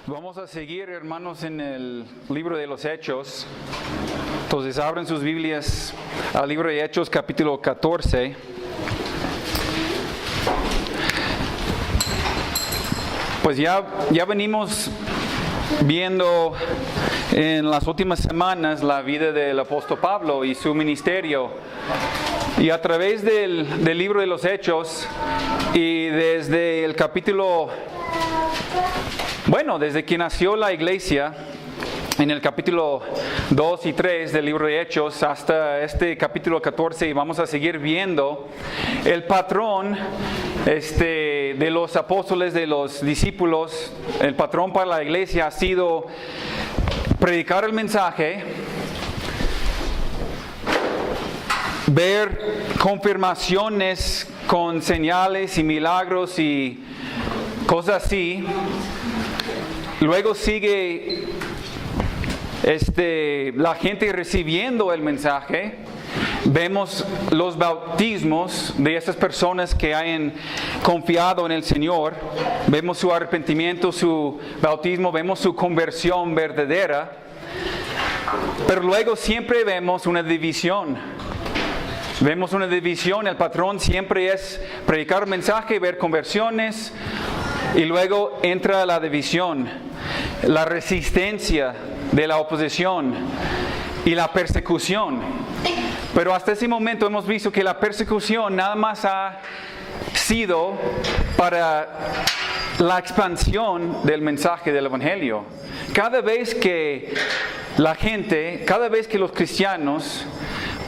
Vamos a seguir, hermanos, en el libro de los Hechos. Entonces abren sus Biblias al libro de Hechos, capítulo 14. Pues ya venimos viendo en las últimas semanas la vida del apóstol Pablo y su ministerio. Y a través del libro de los Hechos y desde el capítulo, desde que nació la iglesia, en el capítulo 2 y 3 del libro de Hechos hasta este capítulo 14, y vamos a seguir viendo el patrón de los apóstoles, de los discípulos. El patrón para la iglesia ha sido predicar el mensaje, ver confirmaciones con señales y milagros y cosas así. Luego sigue la gente recibiendo el mensaje. Vemos los bautismos de esas personas que hayan confiado en el Señor. Vemos su arrepentimiento, su bautismo, vemos su conversión verdadera. Pero luego siempre vemos una división. Vemos una división. El patrón siempre es predicar el mensaje, ver conversiones. Y luego entra la división, la resistencia de la oposición y la persecución. Pero hasta ese momento hemos visto que la persecución nada más ha sido para la expansión del mensaje del Evangelio. Cada vez que los cristianos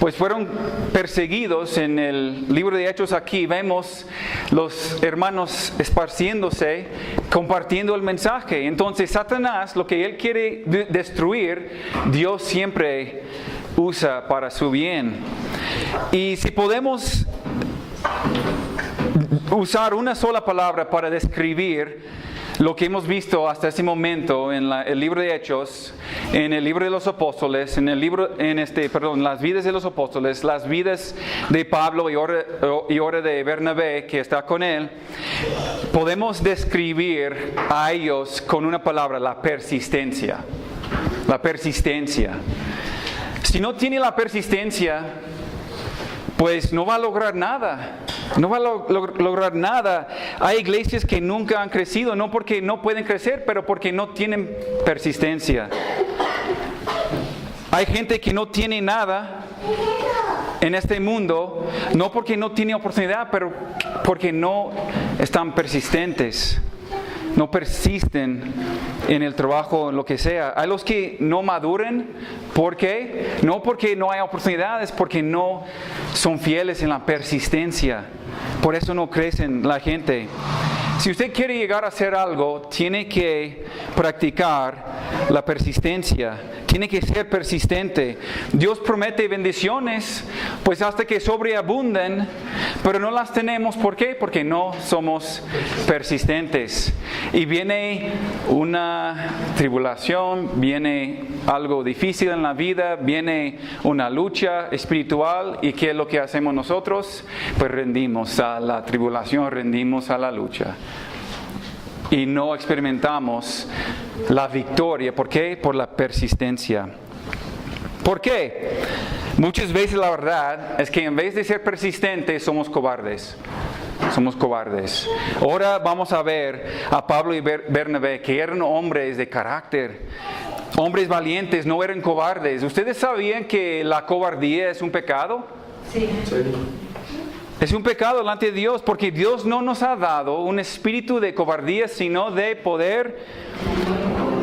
pues fueron perseguidos, en el libro de Hechos aquí vemos los hermanos esparciéndose, compartiendo el mensaje. Entonces Satanás, lo que él quiere destruir, Dios siempre usa para su bien. Y si podemos usar una sola palabra para describir lo que hemos visto hasta ese momento en el libro de Hechos, en el libro de los apóstoles, las vidas de los apóstoles, las vidas de Pablo y ahora de Bernabé, que está con él, podemos describir a ellos con una palabra: la persistencia. La persistencia. Si no tiene la persistencia, pues no va a lograr nada. No va a lograr nada. Hay iglesias que nunca han crecido, no porque no pueden crecer, pero porque no tienen persistencia. Hay gente que no tiene nada en este mundo, no porque no tiene oportunidad, pero porque no están persistentes. No persisten en el trabajo, en lo que sea. Hay los que no maduran. ¿Por qué? No porque no hay oportunidades, porque no son fieles en la persistencia. Por eso no crecen la gente. Si usted quiere llegar a hacer algo, tiene que practicar la persistencia. Tiene que ser persistente. Dios promete bendiciones, pues hasta que sobreabunden, pero no las tenemos. ¿Por qué? Porque no somos persistentes. Y viene una tribulación, viene algo difícil en la vida, viene una lucha espiritual. ¿Y qué es lo que hacemos nosotros? Pues rendimos a la tribulación, rendimos a la lucha. Y no experimentamos la victoria. ¿Por qué? Por la persistencia. ¿Por qué? Muchas veces la verdad es que en vez de ser persistentes somos cobardes. Somos cobardes. Ahora vamos a ver a Pablo y Bernabé, que eran hombres de carácter, hombres valientes, no eran cobardes. ¿Ustedes sabían que la cobardía es un pecado? Sí. Es un pecado delante de Dios, porque Dios no nos ha dado un espíritu de cobardía, sino de poder,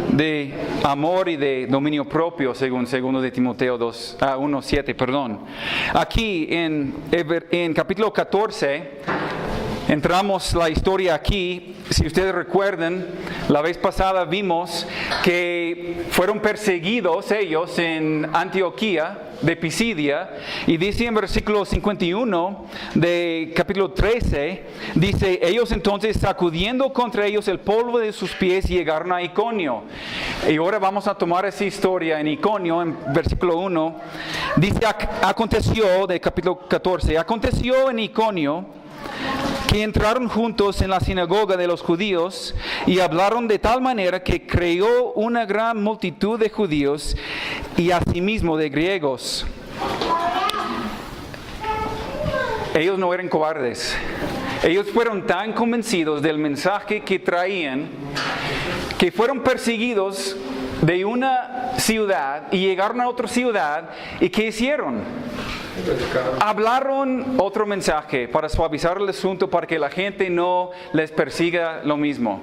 de amor y de dominio propio, según 2 de Timoteo 1:7. Aquí en capítulo 14, entramos la historia aquí. Si ustedes recuerdan, la vez pasada vimos que fueron perseguidos ellos en Antioquía de Pisidia, y dice en versículo 51 de capítulo 13, dice: ellos entonces, sacudiendo contra ellos el polvo de sus pies, llegaron a Iconio. Y ahora vamos a tomar esa historia en Iconio, en versículo 1. Dice: aconteció, de capítulo 14, aconteció en Iconio que entraron juntos en la sinagoga de los judíos y hablaron de tal manera que creyó una gran multitud de judíos y asimismo de griegos. Ellos no eran cobardes. Ellos fueron tan convencidos del mensaje que traían que fueron perseguidos de una ciudad y llegaron a otra ciudad. ¿Y qué hicieron? Hablaron otro mensaje para suavizar el asunto, para que la gente no les persiga lo mismo.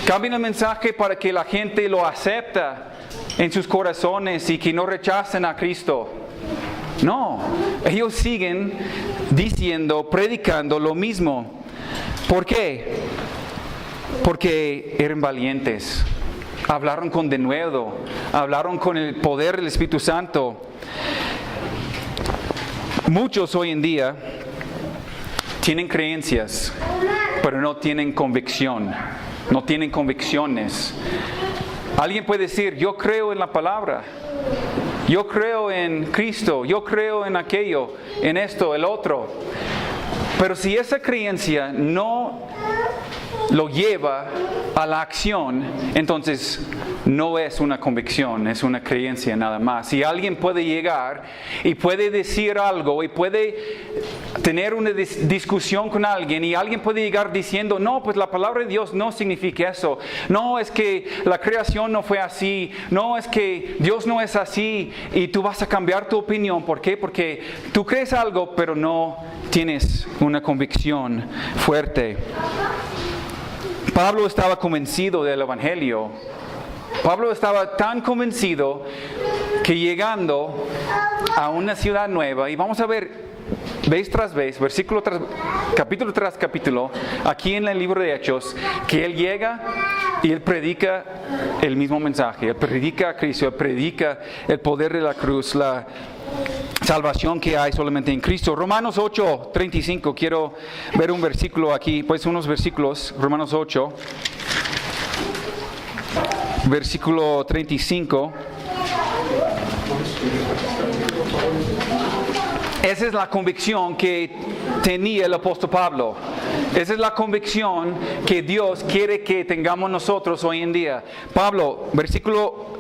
Cambian el mensaje para que la gente lo acepta en sus corazones y que no rechacen a Cristo. No, ellos siguen diciendo, predicando lo mismo. ¿Por qué? Porque eran valientes. Hablaron con denuedo, hablaron con el poder del Espíritu Santo. Muchos hoy en día tienen creencias, pero no tienen convicción, no tienen convicciones. Alguien puede decir, yo creo en la palabra, yo creo en Cristo, yo creo en aquello, en esto, el otro. Pero si esa creencia no lo lleva a la acción, entonces no es una convicción, es una creencia nada más. Si alguien puede llegar y puede decir algo y puede tener una discusión con alguien y alguien puede llegar diciendo, no, pues la palabra de Dios no significa eso. No, es que la creación no fue así. No, es que Dios no es así. Y tú vas a cambiar tu opinión. ¿Por qué? Porque tú crees algo, pero no tienes una convicción fuerte. Pablo estaba convencido del Evangelio. Pablo estaba tan convencido que llegando a una ciudad nueva, y vamos a ver vez tras vez, versículo tras capítulo tras capítulo, aquí en el libro de Hechos, que él llega y él predica el mismo mensaje. Él predica a Cristo, él predica el poder de la cruz, la salvación que hay solamente en Cristo. Romanos 8:35, quiero ver un versículo aquí, pues unos versículos. Romanos 8, versículo 35. Esa es la convicción que tenía el apóstol Pablo. Esa es la convicción que Dios quiere que tengamos nosotros hoy en día. Pablo, versículo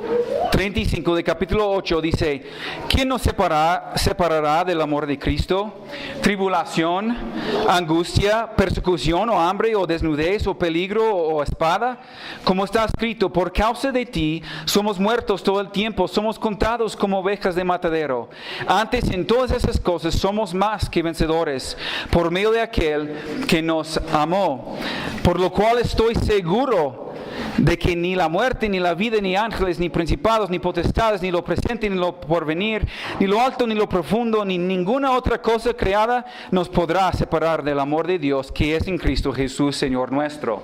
35 de capítulo 8 dice, ¿quién nos separará del amor de Cristo? ¿Tribulación, angustia, persecución o hambre o desnudez o peligro o espada? Como está escrito, por causa de ti somos muertos todo el tiempo, somos contados como ovejas de matadero. Antes en todas esas cosas somos más que vencedores por medio de aquel que nos amó. Por lo cual estoy seguro de que ni la muerte, ni la vida, ni ángeles, ni principados, ni potestades, ni lo presente, ni lo porvenir, ni lo alto, ni lo profundo, ni ninguna otra cosa creada nos podrá separar del amor de Dios que es en Cristo Jesús, Señor nuestro.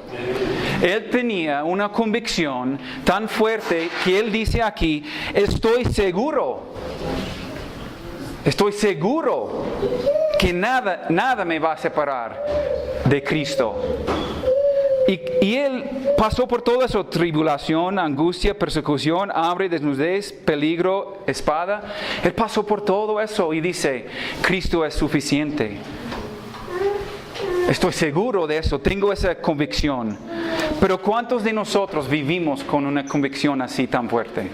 Él tenía una convicción tan fuerte que él dice aquí, estoy seguro que nada me va a separar de Cristo. Y él pasó por todo eso, tribulación, angustia, persecución, hambre, desnudez, peligro, espada. Él pasó por todo eso y dice, Cristo es suficiente. Estoy seguro de eso, tengo esa convicción. Pero ¿cuántos de nosotros vivimos con una convicción así tan fuerte?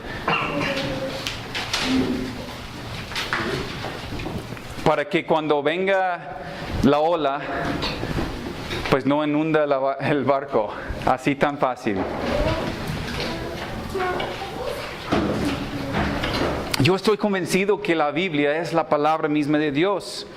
Para que cuando venga la ola, pues no inunda el barco, así tan fácil. Yo estoy convencido que la Biblia es la palabra misma de Dios.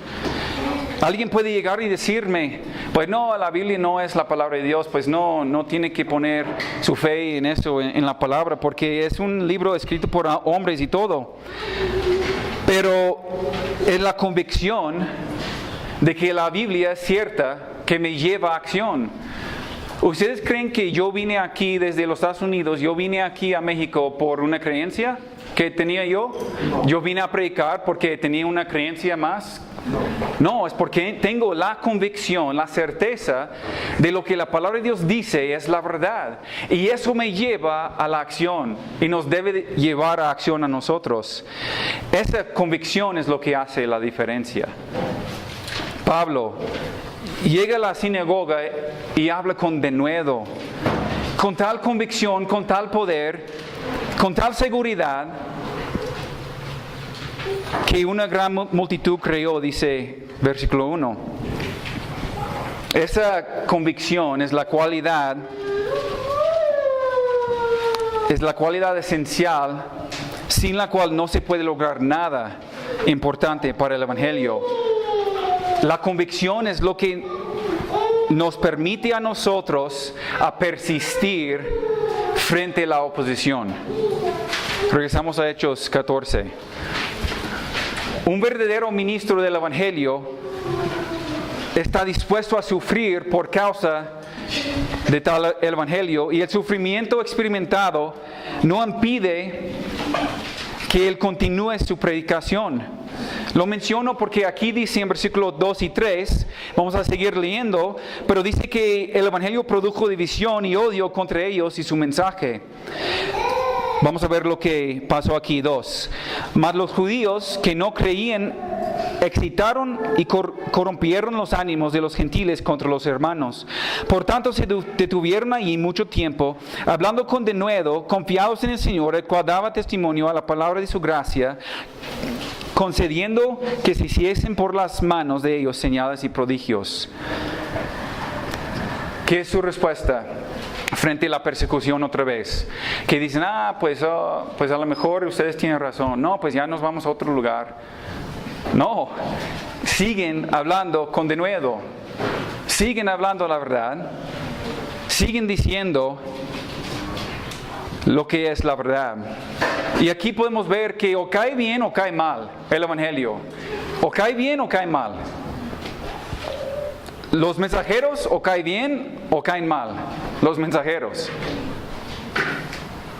Alguien puede llegar y decirme, pues no, la Biblia no es la palabra de Dios, pues no tiene que poner su fe en eso, en la palabra, porque es un libro escrito por hombres y todo. Pero es la convicción de que la Biblia es cierta que me lleva a acción. ¿Ustedes creen que yo vine aquí desde los Estados Unidos, yo vine aquí a México por una creencia que tenía yo? ¿Yo vine a predicar porque tenía una creencia más? No, es porque tengo la convicción, la certeza de lo que la palabra de Dios dice es la verdad. Y eso me lleva a la acción y nos debe llevar a acción a nosotros. Esa convicción es lo que hace la diferencia. Pablo llega a la sinagoga y habla con denuedo, con tal convicción, con tal poder, con tal seguridad, que una gran multitud creyó, dice versículo 1. Esa convicción es la cualidad esencial sin la cual no se puede lograr nada importante para el Evangelio. La convicción es lo que nos permite a nosotros a persistir frente a la oposición. Regresamos a Hechos 14. Un verdadero ministro del Evangelio está dispuesto a sufrir por causa de tal Evangelio, y el sufrimiento experimentado no impide que él continúe su predicación. Lo menciono porque aquí dice en versículos 2 y 3, vamos a seguir leyendo, pero dice que el Evangelio produjo división y odio contra ellos y su mensaje. Vamos a ver lo que pasó aquí. 2. Mas los judíos que no creían excitaron y corrompieron los ánimos de los gentiles contra los hermanos. Por tanto se detuvieron allí mucho tiempo, hablando con denuedo, confiados en el Señor, el cual daba testimonio a la palabra de su gracia, concediendo que se hiciesen por las manos de ellos señales y prodigios. ¿Qué es su respuesta frente a la persecución otra vez? Que dicen, pues a lo mejor ustedes tienen razón. No, pues ya nos vamos a otro lugar. No, siguen hablando con denuedo, siguen hablando la verdad, siguen diciendo lo que es la verdad. Y aquí podemos ver que o cae bien o cae mal el Evangelio, o cae bien o cae mal. Los mensajeros o caen bien o caen mal, los mensajeros.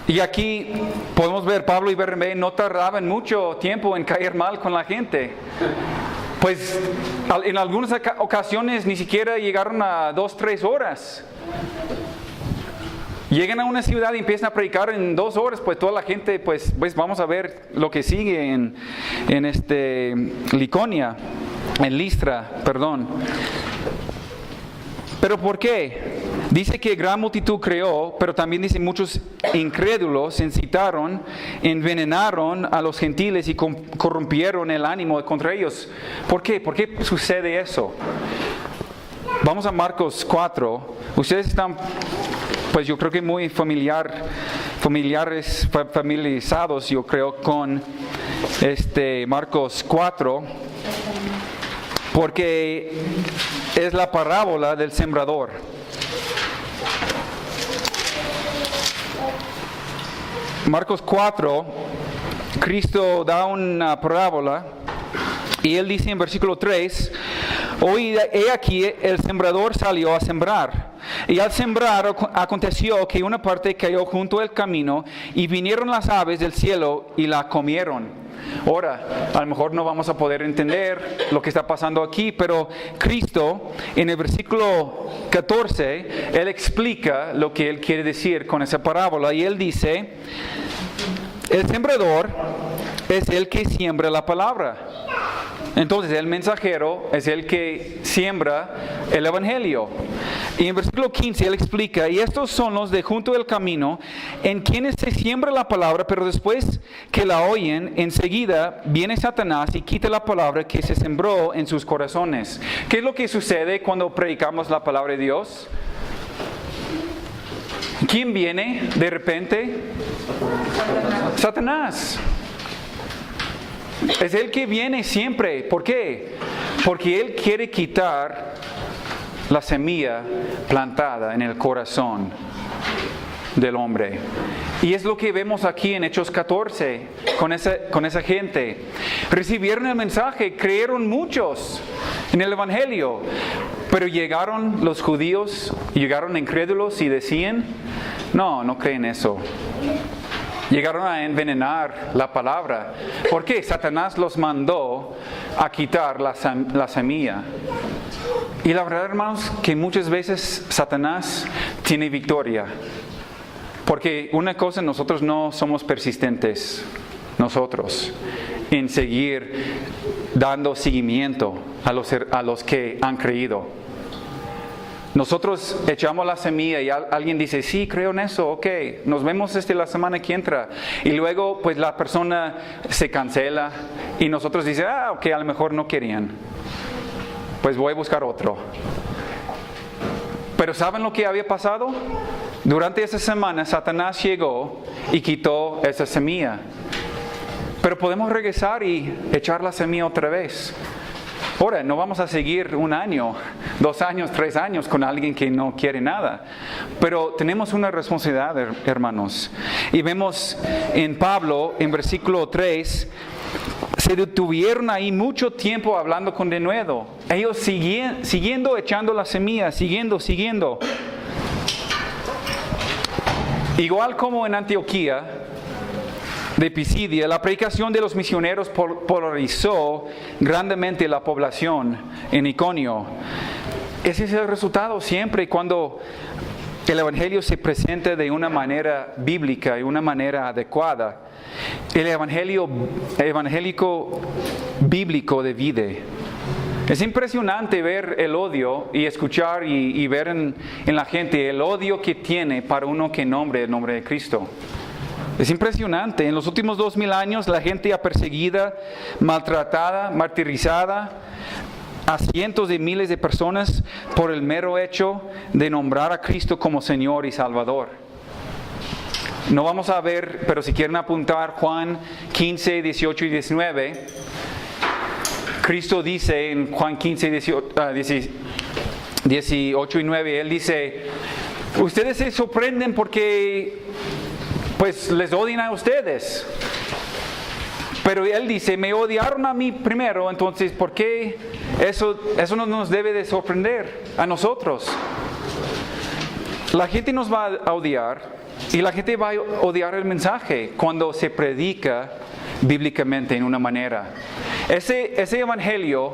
Y aquí podemos ver, Pablo y Bernabé no tardaban mucho tiempo en caer mal con la gente. Pues en algunas ocasiones ni siquiera llegaron a 2-3 horas. Llegan a una ciudad y empiezan a predicar en 2 horas, pues toda la gente, pues vamos a ver lo que sigue en Liconia, en Listra, perdón. ¿Pero por qué? Dice que gran multitud creó, pero también dice muchos incrédulos incitaron, envenenaron a los gentiles y corrompieron el ánimo contra ellos. ¿Por qué? ¿Por qué sucede eso? Vamos a Marcos 4. Ustedes están, pues yo creo que muy familiarizados, yo creo, con Marcos 4, porque es la parábola del sembrador. Marcos 4, Cristo da una parábola y Él dice en versículo 3, hoy he aquí el sembrador salió a sembrar. Y al sembrar aconteció que una parte cayó junto al camino y vinieron las aves del cielo y la comieron. Ahora, a lo mejor no vamos a poder entender lo que está pasando aquí, pero Cristo en el versículo 14, Él explica lo que Él quiere decir con esa parábola. Y Él dice, el sembrador es el que siembra la palabra. Entonces el mensajero es el que siembra el Evangelio. Y en versículo 15 Él explica, y estos son los de junto al camino, en quienes se siembra la palabra, pero después que la oyen, enseguida viene Satanás y quita la palabra que se sembró en sus corazones. ¿Qué es lo que sucede cuando predicamos la palabra de Dios? ¿Quién viene de repente? Satanás. Es el que viene siempre. ¿Por qué? Porque él quiere quitar la semilla plantada en el corazón del hombre. Y es lo que vemos aquí en Hechos 14 con esa gente. Recibieron el mensaje, creyeron muchos en el Evangelio, pero llegaron los judíos, llegaron incrédulos y decían, no creen eso. Llegaron a envenenar la palabra. ¿Por qué? Satanás los mandó a quitar la semilla. Y la verdad, hermanos, que muchas veces Satanás tiene victoria. Porque una cosa, nosotros no somos persistentes. nosotros en seguir dando seguimiento a los que han creído. Nosotros echamos la semilla y alguien dice, sí, creo en eso, ok, nos vemos la semana que entra. Y luego pues la persona se cancela y nosotros dicen, ok, a lo mejor no querían. Pues voy a buscar otro. Pero ¿saben lo que había pasado? Durante esa semana Satanás llegó y quitó esa semilla. Pero podemos regresar y echar la semilla otra vez. Ahora, no vamos a seguir 1 año, 2 años, 3 años con alguien que no quiere nada. Pero tenemos una responsabilidad, hermanos. Y vemos en Pablo, en versículo 3, se detuvieron ahí mucho tiempo hablando con denuedo. Ellos siguiendo echando la semilla, siguiendo. Igual como en Antioquía de Pisidia, la predicación de los misioneros polarizó grandemente la población en Iconio. Ese es el resultado siempre cuando el Evangelio se presenta de una manera bíblica y una manera adecuada. El evangélico bíblico divide. Es impresionante ver el odio y escuchar y ver en la gente el odio que tiene para uno que nombre el nombre de Cristo. Es impresionante. En los últimos 2000 años la gente ha perseguida, maltratada, martirizada a cientos de miles de personas por el mero hecho de nombrar a Cristo como Señor y Salvador. No vamos a ver, pero si quieren apuntar Juan 15, 18 y 19, Cristo dice en Juan 15, 18 y 9, Él dice, ustedes se sorprenden porque pues les odian a ustedes. Pero Él dice, me odiaron a mí primero, entonces ¿por qué eso no nos debe de sorprender a nosotros? La gente nos va a odiar y la gente va a odiar el mensaje cuando se predica bíblicamente en una manera. Ese evangelio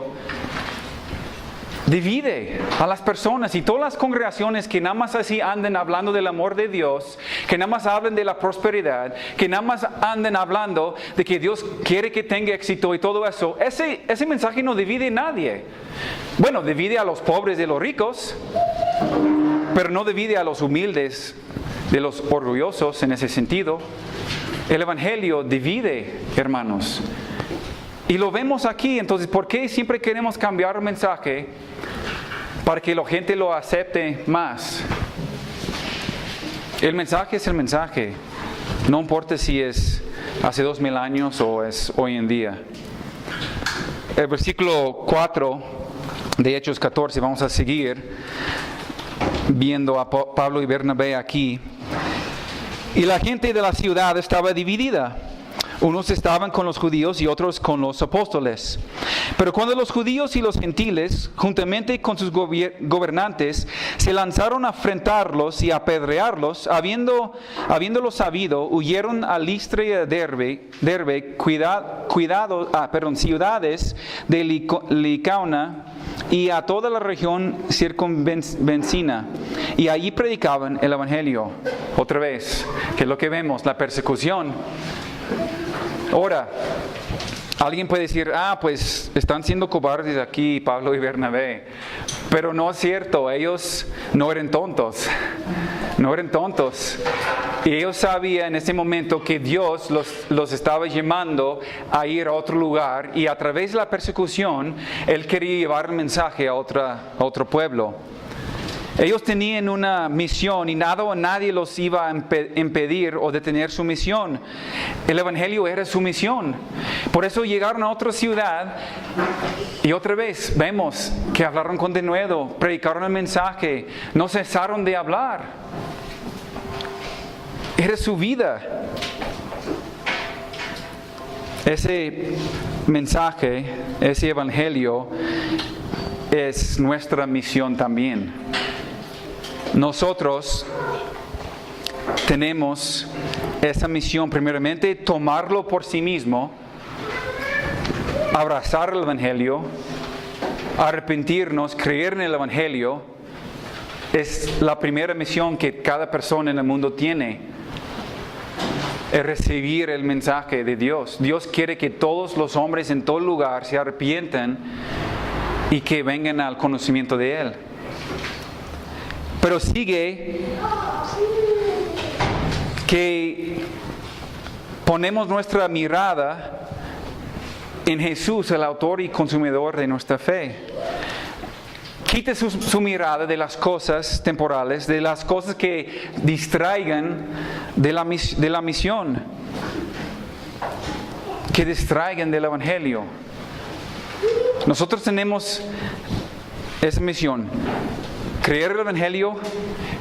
divide a las personas y todas las congregaciones que nada más así anden hablando del amor de Dios, que nada más hablen de la prosperidad, que nada más anden hablando de que Dios quiere que tenga éxito y todo eso, ese mensaje no divide a nadie. Bueno, divide a los pobres de los ricos, pero no divide a los humildes de los orgullosos en ese sentido. El evangelio divide, hermanos. Y lo vemos aquí, entonces, ¿por qué siempre queremos cambiar el mensaje para que la gente lo acepte más? El mensaje es el mensaje, no importa si es hace 2000 años o es hoy en día. El versículo 4 de Hechos 14, vamos a seguir viendo a Pablo y Bernabé aquí. Y la gente de la ciudad estaba dividida. Unos estaban con los judíos y otros con los apóstoles. Pero cuando los judíos y los gentiles, juntamente con sus gobernantes, se lanzaron a afrentarlos y a apedrearlos, habiéndolo sabido, huyeron a Listra y a Derbe, ciudades de Licaonia y a toda la región circunvecina. Y allí predicaban el evangelio. Otra vez, que es lo que vemos, la persecución. Ahora, alguien puede decir, pues están siendo cobardes aquí Pablo y Bernabé. Pero no es cierto, ellos no eran tontos. Y ellos sabían en ese momento que Dios los estaba llamando a ir a otro lugar. Y a través de la persecución, Él quería llevar el mensaje a otro pueblo. Ellos tenían una misión y nada o nadie los iba a impedir o detener su misión. El evangelio era su misión. Por eso llegaron a otra ciudad y otra vez vemos que hablaron con denuedo, predicaron el mensaje, no cesaron de hablar. Era su vida. Ese mensaje, ese evangelio es nuestra misión también. Nosotros tenemos esa misión, primeramente, tomarlo por sí mismo, abrazar el evangelio, arrepentirnos, creer en el evangelio. Es la primera misión que cada persona en el mundo tiene. es recibir el mensaje de Dios. Dios quiere que todos los hombres en todo lugar se arrepientan y que vengan al conocimiento de Él. Pero sigue que ponemos nuestra mirada en Jesús, el autor y consumidor de nuestra fe. Quite su mirada de las cosas temporales, de las cosas que distraigan de la misión, que distraigan del Evangelio. Nosotros tenemos esa misión: creer el Evangelio,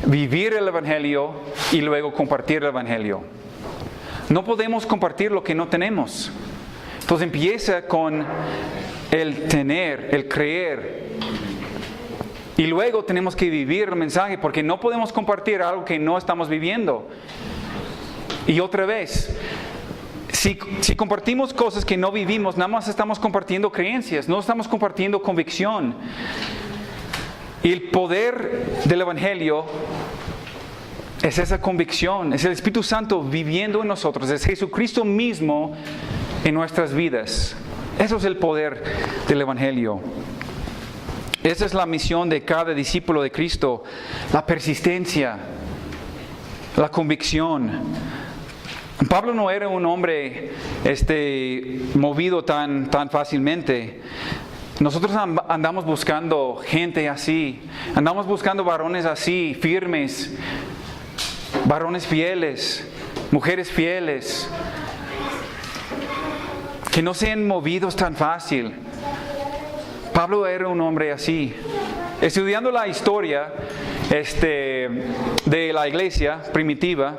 vivir el Evangelio y luego compartir el Evangelio. No podemos compartir lo que no tenemos. Entonces empieza con el tener, el creer. Y luego tenemos que vivir el mensaje, porque no podemos compartir algo que no estamos viviendo. Y otra vez, si compartimos cosas que no vivimos, nada más estamos compartiendo creencias, no estamos compartiendo convicción. Y el poder del Evangelio es esa convicción, es el Espíritu Santo viviendo en nosotros, es Jesucristo mismo en nuestras vidas. Eso es el poder del Evangelio. Esa es la misión de cada discípulo de Cristo: la persistencia, la convicción. Pablo no era un hombre movido tan fácilmente. Nosotros andamos buscando gente así, andamos buscando varones así, firmes, varones fieles, mujeres fieles, que no sean movidos tan fácil. Pablo era un hombre así. Estudiando la historia de la iglesia primitiva,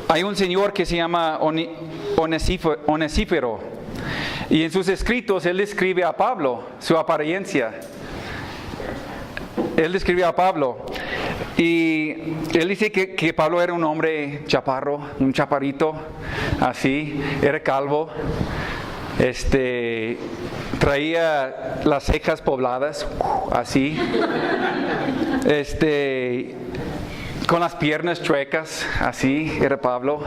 hay un señor que se llama Onesífero, y en sus escritos él describe a Pablo, su apariencia. Él describe a Pablo y él dice que Pablo era un hombre chaparro, un chaparrito, así, era calvo. Traía las cejas pobladas, así, con las piernas chuecas, así, era Pablo,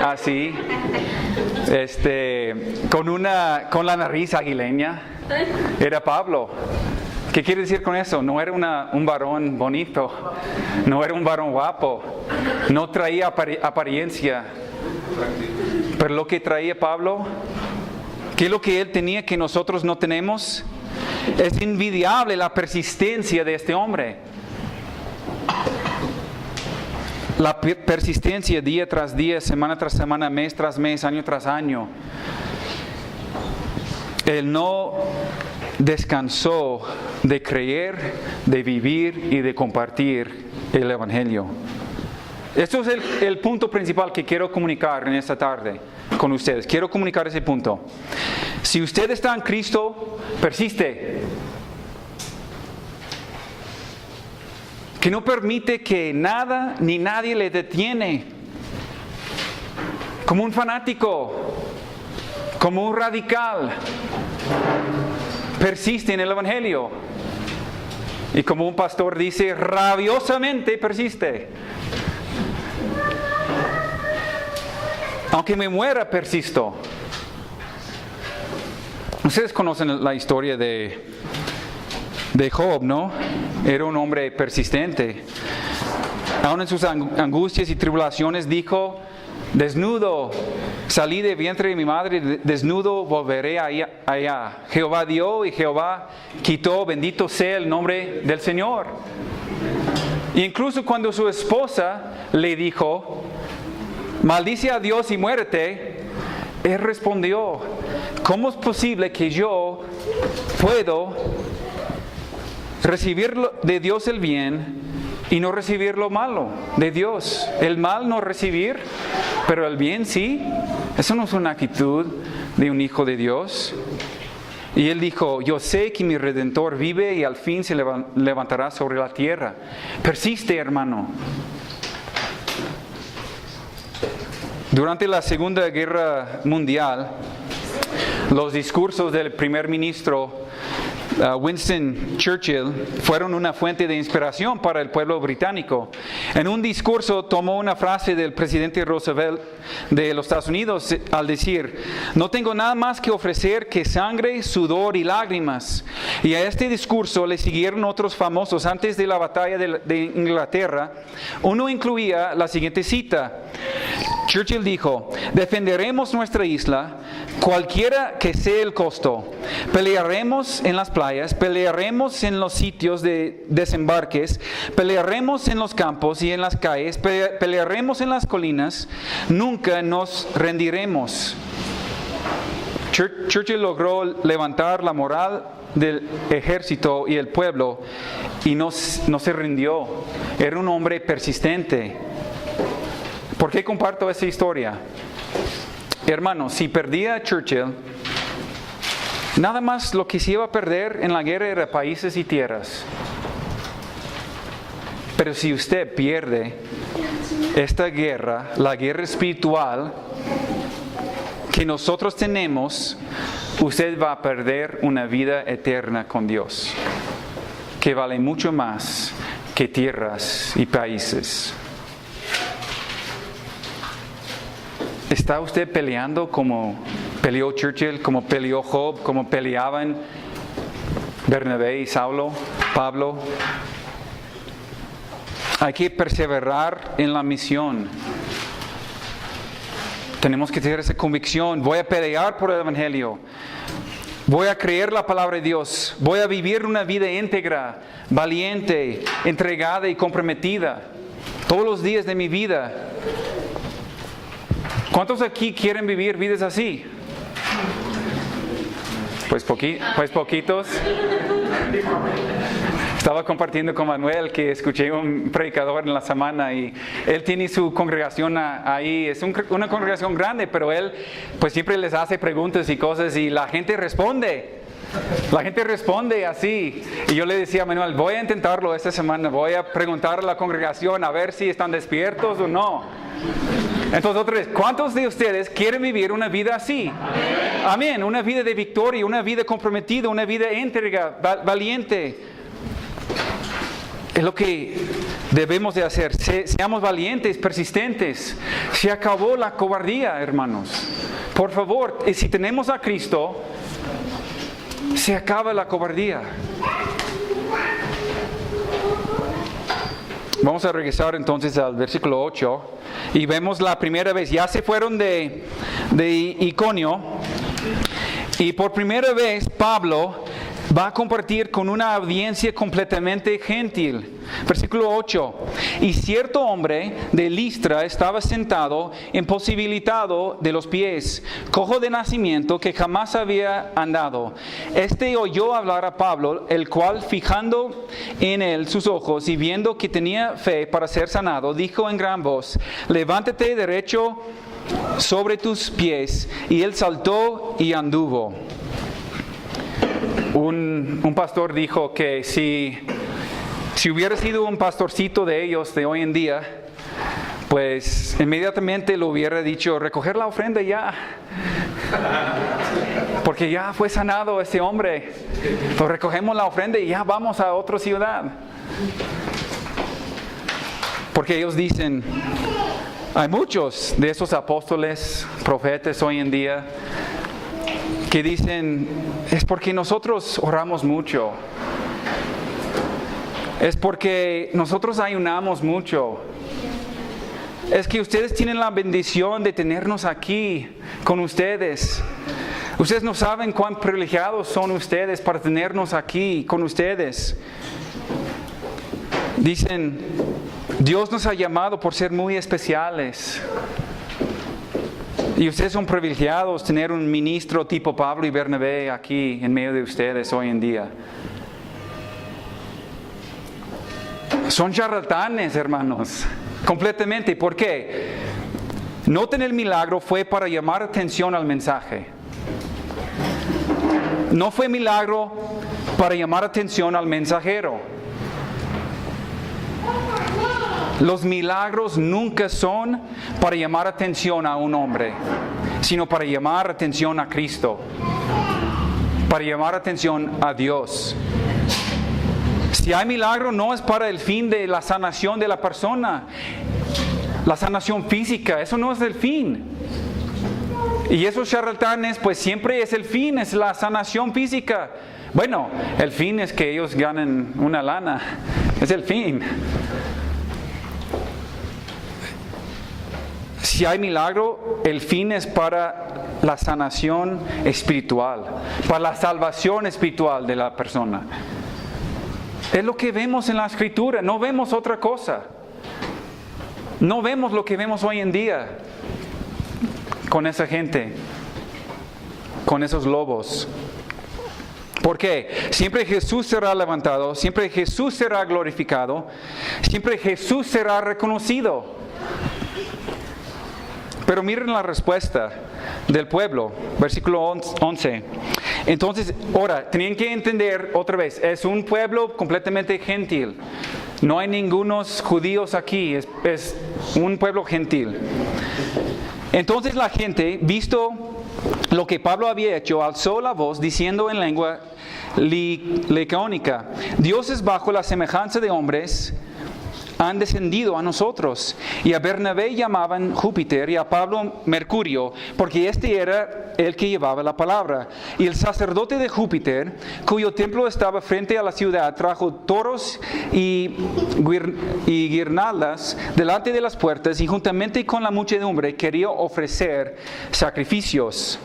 así, con la nariz aguileña, era Pablo. ¿Qué quiere decir con eso? No era un varón bonito, no era un varón guapo, no traía apariencia, pero lo que traía Pablo, ¿qué es lo que él tenía que nosotros no tenemos? Es envidiable la persistencia de este hombre. La persistencia día tras día, semana tras semana, mes tras mes, año tras año. Él no descansó de creer, de vivir y de compartir el Evangelio. Esto es el punto principal que quiero comunicar en esta tarde con ustedes. Quiero comunicar ese punto. Si usted está en Cristo, persiste. Que no permite que nada ni nadie le detiene. Como un fanático, como un radical, persiste en el Evangelio. Y como un pastor dice, rabiosamente persiste. Aunque me muera, persisto. Ustedes conocen la historia de Job, ¿no? Era un hombre persistente. Aún en sus angustias y tribulaciones dijo: desnudo salí de vientre de mi madre, desnudo volveré allá. Jehová dio y Jehová quitó, bendito sea el nombre del Señor. Y incluso cuando su esposa le dijo: maldice a Dios y muérete, él respondió: ¿cómo es posible que yo puedo recibir de Dios el bien y no recibir lo malo de Dios? El mal no recibir, pero el bien sí. Eso no es una actitud de un hijo de Dios. Y él dijo: yo sé que mi Redentor vive y al fin se levantará sobre la tierra. Persiste, hermano. Durante la Segunda Guerra Mundial, los discursos del primer ministro Winston Churchill fueron una fuente de inspiración para el pueblo británico. En un discurso tomó una frase del presidente Roosevelt de los Estados Unidos al decir: "No tengo nada más que ofrecer que sangre, sudor y lágrimas". Y a este discurso le siguieron otros famosos antes de la batalla de Inglaterra. Uno incluía la siguiente cita. Churchill dijo: "Defenderemos nuestra isla, cualquiera que sea el costo. Pelearemos en las playas, pelearemos en los sitios de desembarques, pelearemos en los campos y en las calles, pelearemos en las colinas. Nunca nos rendiremos". Churchill logró levantar la moral del ejército y el pueblo y no se rindió. Era un hombre persistente. ¿Por qué comparto esa historia? Hermanos, si perdía Churchill, nada más lo que se iba a perder en la guerra era países y tierras. Pero si usted pierde esta guerra, la guerra espiritual que nosotros tenemos, usted va a perder una vida eterna con Dios, que vale mucho más que tierras y países. ¿Está usted peleando como peleó Churchill, como peleó Job, como peleaban Bernabé y Saulo, Pablo? Hay que perseverar en la misión. Tenemos que tener esa convicción. Voy a pelear por el Evangelio. Voy a creer la palabra de Dios. Voy a vivir una vida íntegra, valiente, entregada y comprometida todos los días de mi vida. ¿Cuántos aquí quieren vivir vidas así? Pues poquitos. Estaba compartiendo con Manuel que escuché un predicador en la semana y él tiene su congregación ahí. Es una congregación grande, pero él pues siempre les hace preguntas y cosas y la gente responde. La gente responde así. Y yo le decía a Manuel, voy a intentarlo esta semana. Voy a preguntar a la congregación a ver si están despiertos o no. Entonces, otra vez, ¿cuántos de ustedes quieren vivir una vida así? Amén. Una vida de victoria, una vida comprometida, una vida íntegra, valiente. Es lo que debemos de hacer. Seamos valientes, persistentes. Se acabó la cobardía, hermanos. Por favor, si tenemos a Cristo, se acaba la cobardía. Vamos a regresar entonces al versículo 8 y vemos la primera vez. Ya se fueron de Iconio y por primera vez Pablo va a compartir con una audiencia completamente gentil. Versículo 8. Y cierto hombre de Listra estaba sentado, imposibilitado de los pies, cojo de nacimiento, que jamás había andado. Este oyó hablar a Pablo, el cual, fijando en él sus ojos y viendo que tenía fe para ser sanado, dijo en gran voz: levántate derecho sobre tus pies. Y él saltó y anduvo. Un pastor dijo que si hubiera sido un pastorcito de ellos de hoy en día, pues inmediatamente le hubiera dicho: recoger la ofrenda ya, porque ya fue sanado ese hombre. Pues recogemos la ofrenda y ya vamos a otra ciudad. Porque ellos dicen, hay muchos de esos apóstoles, profetas hoy en día, que dicen, es porque nosotros oramos mucho, es porque nosotros ayunamos mucho, es que ustedes tienen la bendición de tenernos aquí con ustedes. Ustedes no saben cuán privilegiados son ustedes para tenernos aquí con ustedes. Dicen, Dios nos ha llamado por ser muy especiales. Y ustedes son privilegiados tener un ministro tipo Pablo y Bernabé aquí en medio de ustedes hoy en día. Son charlatanes, hermanos, completamente. ¿Por qué? Noten, el milagro fue para llamar atención al mensaje. No fue milagro para llamar atención al mensajero. Los milagros nunca son para llamar atención a un hombre, sino para llamar atención a Cristo. para llamar atención a Dios. Si hay milagro, no es para el fin de la sanación de la persona, la sanación física, eso no es el fin. Y esos charlatanes, pues siempre es el fin, es la sanación física. Bueno, el fin es que ellos ganen una lana, es el fin. Si hay milagro, el fin es para la sanación espiritual, para la salvación espiritual de la persona. Es lo que vemos en la Escritura, no vemos otra cosa. No vemos lo que vemos hoy en día con esa gente, con esos lobos. ¿Por qué? Siempre Jesús será levantado, siempre Jesús será glorificado, siempre Jesús será reconocido. Pero miren la respuesta del pueblo, versículo 11. Entonces, ahora, tienen que entender otra vez, es un pueblo completamente gentil. No hay ningunos judíos aquí, es un pueblo gentil. Entonces la gente, visto lo que Pablo había hecho, alzó la voz diciendo en lengua licaónica: dioses bajo la semejanza de hombres han descendido a nosotros. Y a Bernabé llamaban Júpiter y a Pablo Mercurio, porque este era el que llevaba la palabra. Y el sacerdote de Júpiter, cuyo templo estaba frente a la ciudad, trajo toros y guirnaldas delante de las puertas, y juntamente con la muchedumbre quería ofrecer sacrificios.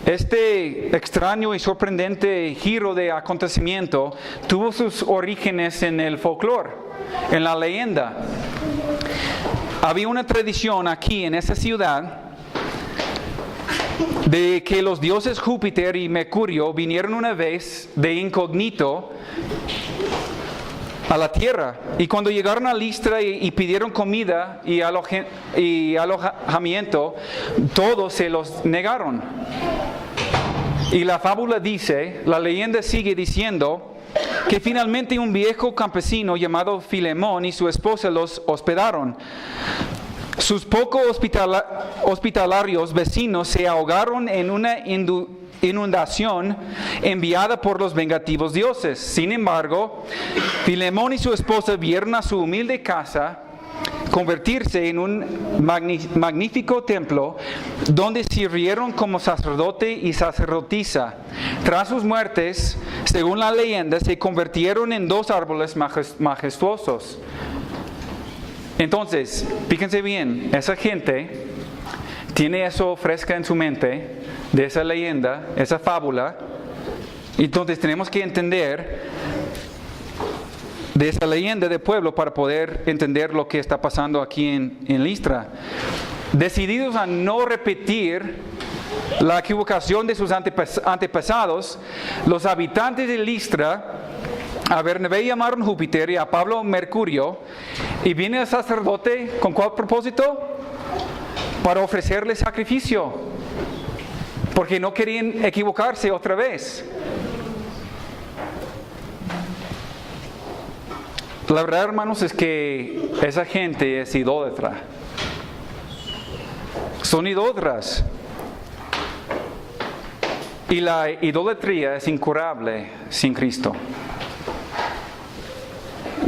Este extraño y sorprendente giro de acontecimiento tuvo sus orígenes en el folclore, en la leyenda. Había una tradición aquí en esa ciudad de que los dioses Júpiter y Mercurio vinieron una vez de incógnito a la tierra, y cuando llegaron a Listra y pidieron comida y alojamiento, todos se los negaron. Y la fábula dice, la leyenda sigue diciendo, que finalmente un viejo campesino llamado Filemón y su esposa los hospedaron. Sus poco hospitalarios vecinos se ahogaron en una inundación enviada por los vengativos dioses. Sin embargo, Filemón y su esposa vieron a su humilde casa convertirse en un magnífico templo donde sirvieron como sacerdote y sacerdotisa. Tras sus muertes, según la leyenda, se convirtieron en dos árboles majestuosos. Entonces, fíjense bien, esa gente tiene eso fresca en su mente, de esa leyenda, esa fábula. Entonces tenemos que entender de esa leyenda del pueblo para poder entender lo que está pasando aquí en Listra. Decididos a no repetir la equivocación de sus antepasados, los habitantes de Listra a Bernabé llamaron Júpiter y a Pablo Mercurio, y viene el sacerdote, ¿con cuál propósito? Para ofrecerle sacrificio, porque no querían equivocarse otra vez. La verdad, hermanos, es que esa gente es idólatra. Son idólatras. Y la idolatría es incurable sin Cristo.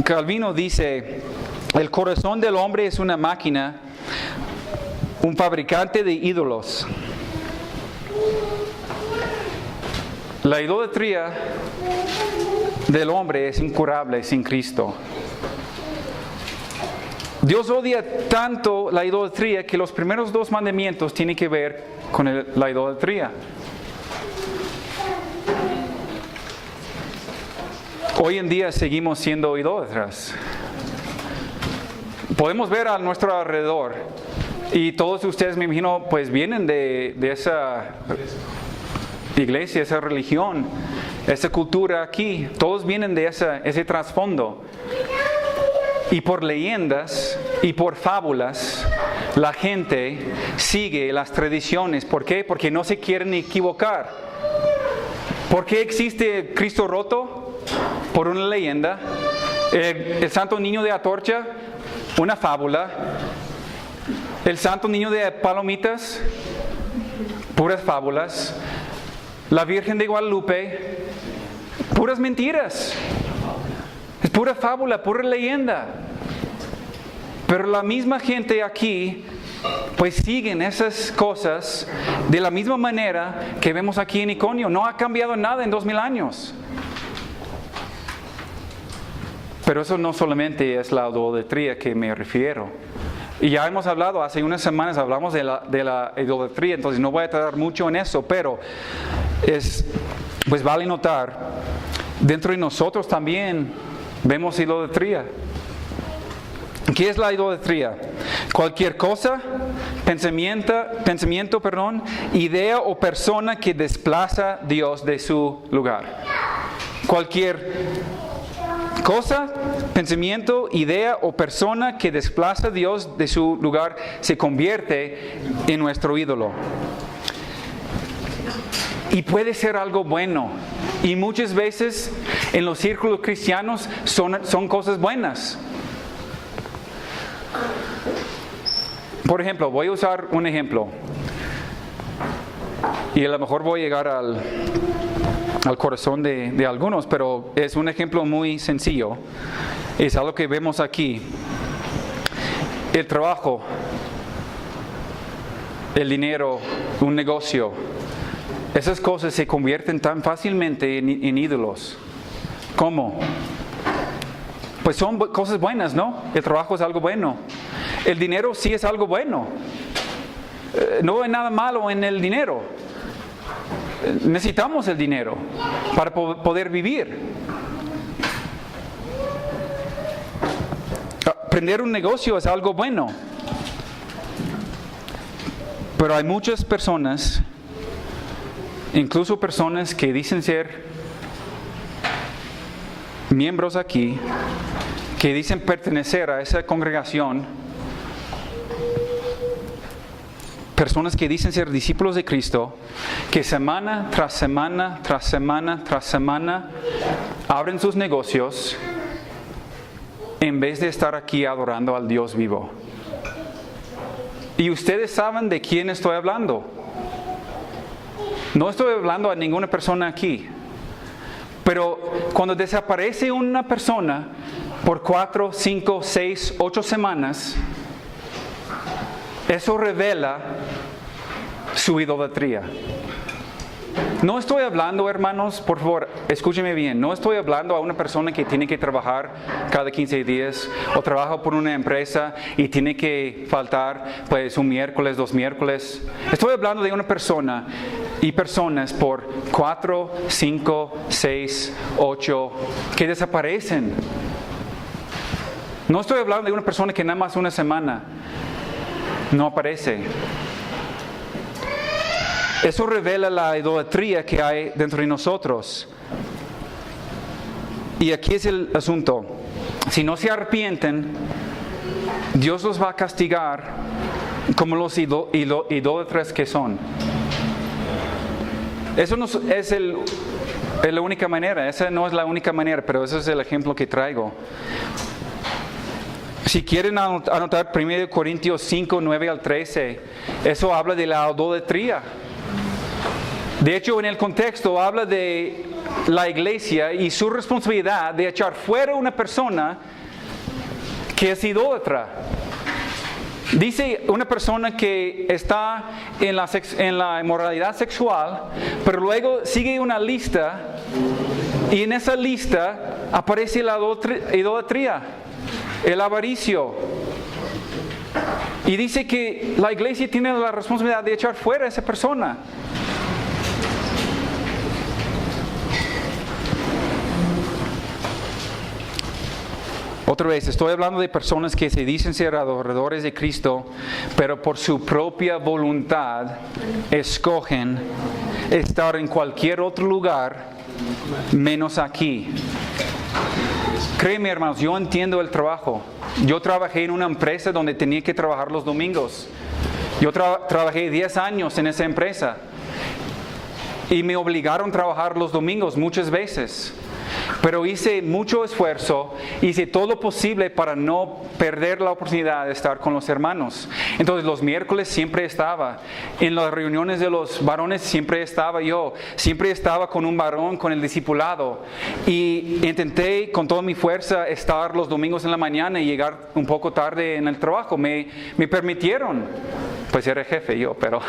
Calvino dice, el corazón del hombre es una máquina, un fabricante de ídolos. La idolatría del hombre es incurable sin Cristo. Dios odia tanto la idolatría que los primeros dos mandamientos tienen que ver con la idolatría. Hoy en día seguimos siendo idólatras. Podemos ver a nuestro alrededor, y todos ustedes, me imagino, pues vienen de esa iglesia, esa religión, esa cultura aquí. Todos vienen de ese trasfondo. Y por leyendas y por fábulas, la gente sigue las tradiciones. ¿Por qué? Porque no se quieren equivocar. ¿Por qué existe Cristo roto? Por una leyenda. El Santo Niño de Atorcha, una fábula. El Santo Niño de Palomitas, puras fábulas. la Virgen de Guadalupe, puras mentiras. Es pura fábula, pura leyenda. Pero la misma gente aquí, pues siguen esas cosas de la misma manera que vemos aquí en Iconio. No ha cambiado nada en 2000 años. Pero eso no solamente es la idolatría que me refiero. Y ya hemos hablado, hace unas semanas hablamos de la idolatría, entonces no voy a tardar mucho en eso, pero pues vale notar, dentro de nosotros también vemos idolatría. ¿Qué es la idolatría? Cualquier cosa, pensamiento, idea o persona que desplaza a Dios de su lugar. Cualquier cosa, pensamiento, idea o persona que desplaza a Dios de su lugar se convierte en nuestro ídolo. Y puede ser algo bueno. Y muchas veces en los círculos cristianos son cosas buenas. Por ejemplo, voy a usar un ejemplo. Y a lo mejor voy a llegar al corazón de algunos, pero es un ejemplo muy sencillo. Es algo que vemos aquí. El trabajo, el dinero, un negocio. Esas cosas se convierten tan fácilmente en ídolos. ¿Cómo? Pues son cosas buenas, ¿no? El trabajo es algo bueno. El dinero sí es algo bueno. No hay nada malo en el dinero. Necesitamos el dinero para poder vivir. Aprender un negocio es algo bueno. Pero hay muchas personas, incluso personas que dicen ser miembros aquí, que dicen pertenecer a esa congregación, personas que dicen ser discípulos de Cristo, que semana tras semana, tras semana, tras semana, abren sus negocios en vez de estar aquí adorando al Dios vivo. Y ustedes saben de quién estoy hablando. No estoy hablando a ninguna persona aquí. Pero cuando desaparece una persona por 4, 5, 6, 8 semanas, eso revela su idolatría. No estoy hablando, hermanos, por favor, escúcheme bien. No estoy hablando a una persona que tiene que trabajar cada 15 días o trabaja por una empresa y tiene que faltar pues un miércoles, 2 miércoles. Estoy hablando de una persona y personas por 4, 5, 6, 8 que desaparecen. No estoy hablando de una persona que nada más una semana no aparece. Eso revela la idolatría que hay dentro de nosotros. Y aquí es el asunto. Si no se arrepienten, Dios los va a castigar como los idólatras que son. Eso no es la única manera. Esa no es la única manera, pero ese es el ejemplo que traigo. Si quieren anotar 1 Corintios 5, 9 al 13, eso habla de la idolatría. De hecho, en el contexto habla de la iglesia y su responsabilidad de echar fuera a una persona que es idólatra. Dice una persona que está en la inmoralidad sexual, pero luego sigue una lista y en esa lista aparece la idolatría, el avaricio. Y dice que la iglesia tiene la responsabilidad de echar fuera a esa persona. Otra vez, estoy hablando de personas que se dicen ser adoradores de Cristo, pero por su propia voluntad escogen estar en cualquier otro lugar menos aquí. Créeme, hermanos, yo entiendo el trabajo. Yo trabajé en una empresa donde tenía que trabajar los domingos. Yo trabajé 10 años en esa empresa y me obligaron a trabajar los domingos muchas veces. pero hice mucho esfuerzo, hice todo lo posible para no perder la oportunidad de estar con los hermanos. Entonces los miércoles siempre estaba, en las reuniones de los varones siempre estaba yo, siempre estaba con un varón, con el discipulado, y intenté con toda mi fuerza estar los domingos en la mañana y llegar un poco tarde en el trabajo. Me permitieron, pues era jefe yo, pero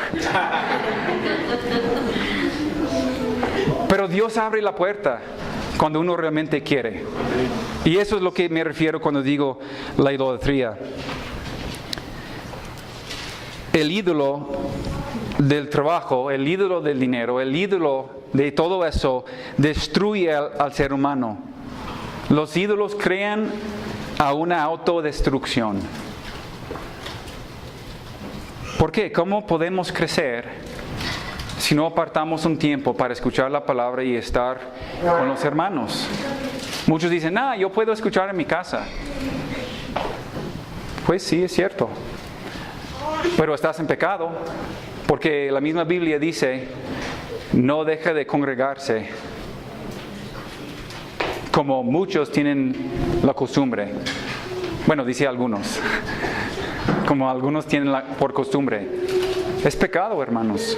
Dios abre la puerta cuando uno realmente quiere. Y eso es lo que me refiero cuando digo la idolatría. El ídolo del trabajo, el ídolo del dinero, el ídolo de todo eso destruye al ser humano. Los ídolos crean a una autodestrucción. ¿Por qué? ¿Cómo podemos crecer si no apartamos un tiempo para escuchar la palabra y estar con los hermanos? Muchos dicen, yo puedo escuchar en mi casa. Pues sí, es cierto. Pero estás en pecado, porque la misma Biblia dice, no deje de congregarse, como muchos tienen la costumbre. Bueno, dice algunos, como algunos tienen por costumbre. Es pecado, hermanos.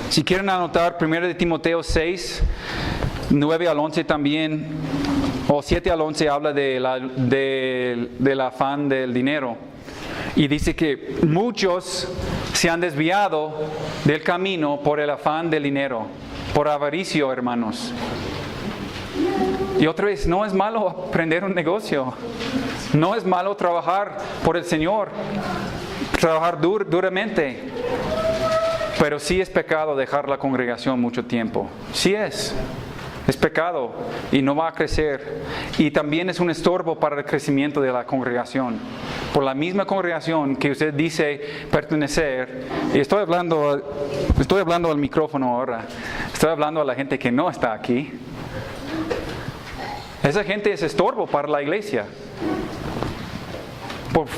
Si quieren anotar, 1 de Timoteo 6, 9 al 11 también, o 7 al 11 habla del afán del dinero. Y dice que muchos se han desviado del camino por el afán del dinero, por avaricio, hermanos. Y otra vez, no es malo aprender un negocio. No es malo trabajar por el Señor, trabajar duramente. Pero sí es pecado dejar la congregación mucho tiempo. Sí es pecado y no va a crecer. Y también es un estorbo para el crecimiento de la congregación. Por la misma congregación que usted dice pertenecer, y estoy hablando al micrófono ahora, estoy hablando a la gente que no está aquí. Esa gente es estorbo para la iglesia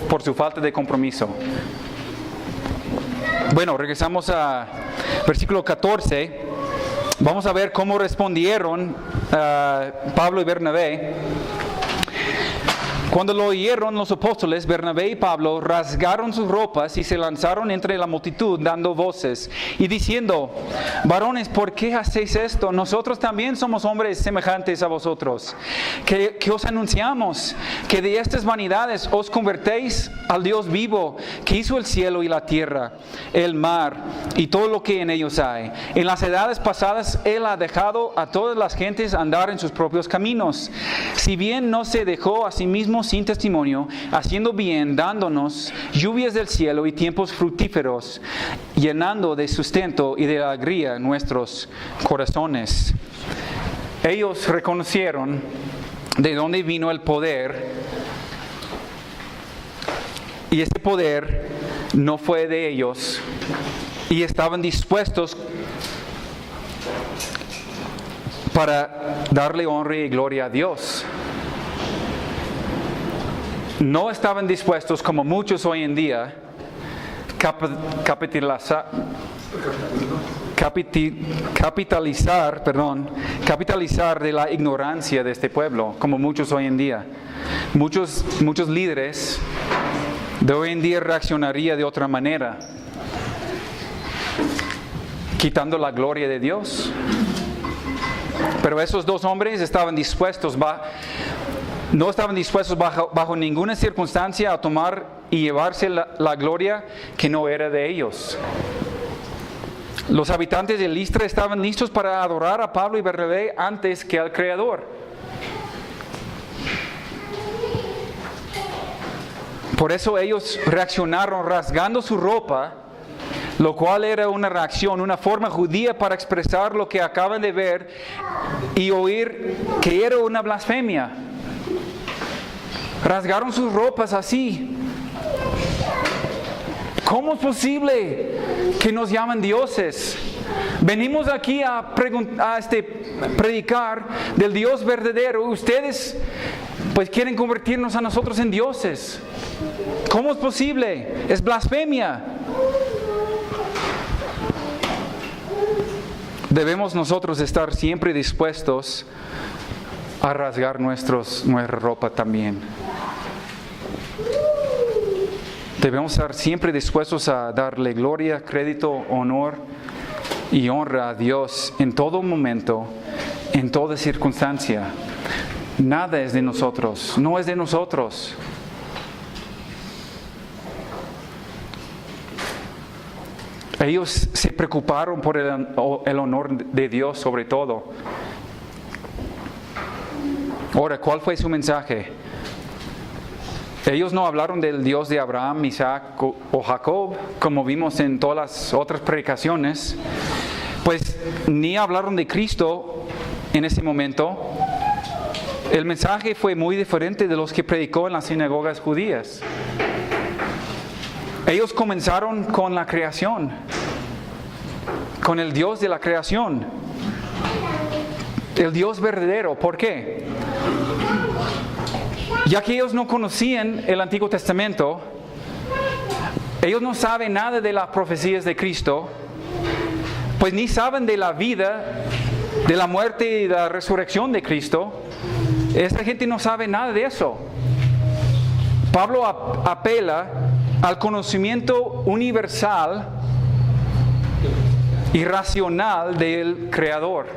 por su falta de compromiso. Bueno, regresamos a versículo 14. Vamos a ver cómo respondieron Pablo y Bernabé. Cuando lo oyeron los apóstoles, Bernabé y Pablo rasgaron sus ropas y se lanzaron entre la multitud dando voces y diciendo, varones, ¿por qué hacéis esto? Nosotros también somos hombres semejantes a vosotros, que os anunciamos que de estas vanidades os convertéis al Dios vivo, que hizo el cielo y la tierra, el mar y todo lo que en ellos hay. En las edades pasadas Él ha dejado a todas las gentes andar en sus propios caminos. Si bien no se dejó a sí mismo sin testimonio, haciendo bien, dándonos lluvias del cielo y tiempos fructíferos, llenando de sustento y de alegría nuestros corazones. Ellos reconocieron de dónde vino el poder, y ese poder no fue de ellos, y estaban dispuestos para darle honra y gloria a Dios. No estaban dispuestos, como muchos hoy en día, capitalizar de la ignorancia de este pueblo, como muchos hoy en día. Muchos líderes de hoy en día reaccionaría de otra manera, quitando la gloria de Dios. Pero esos dos hombres estaban dispuestos, no estaban dispuestos bajo ninguna circunstancia a tomar y llevarse la gloria que no era de ellos. Los habitantes de Listra estaban listos para adorar a Pablo y Bernabé antes que al Creador. Por eso ellos reaccionaron rasgando su ropa, lo cual era una reacción, una forma judía para expresar lo que acaban de ver y oír, que era una blasfemia. Rasgaron sus ropas así. ¿Cómo es posible que nos llaman dioses? Venimos aquí a predicar del Dios verdadero. Ustedes pues quieren convertirnos a nosotros en dioses. ¿Cómo es posible? Es blasfemia. debemos nosotros estar siempre dispuestos a rasgar nuestra ropa también. Debemos estar siempre dispuestos a darle gloria, crédito, honor y honra a Dios en todo momento, en toda circunstancia. Nada es de nosotros, no es de nosotros. Ellos se preocuparon por el honor de Dios sobre todo. Ahora, ¿cuál fue su mensaje? Ellos no hablaron del Dios de Abraham, Isaac o Jacob, como vimos en todas las otras predicaciones. Pues ni hablaron de Cristo en ese momento. El mensaje fue muy diferente de los que predicó en las sinagogas judías. Ellos comenzaron con la creación, con el Dios de la creación, el Dios verdadero. ¿Por qué? Ya que ellos no conocían el Antiguo Testamento, ellos no saben nada de las profecías de Cristo, pues ni saben de la vida, de la muerte y de la resurrección de Cristo. Esta gente no sabe nada de eso. Pablo apela al conocimiento universal y racional del Creador,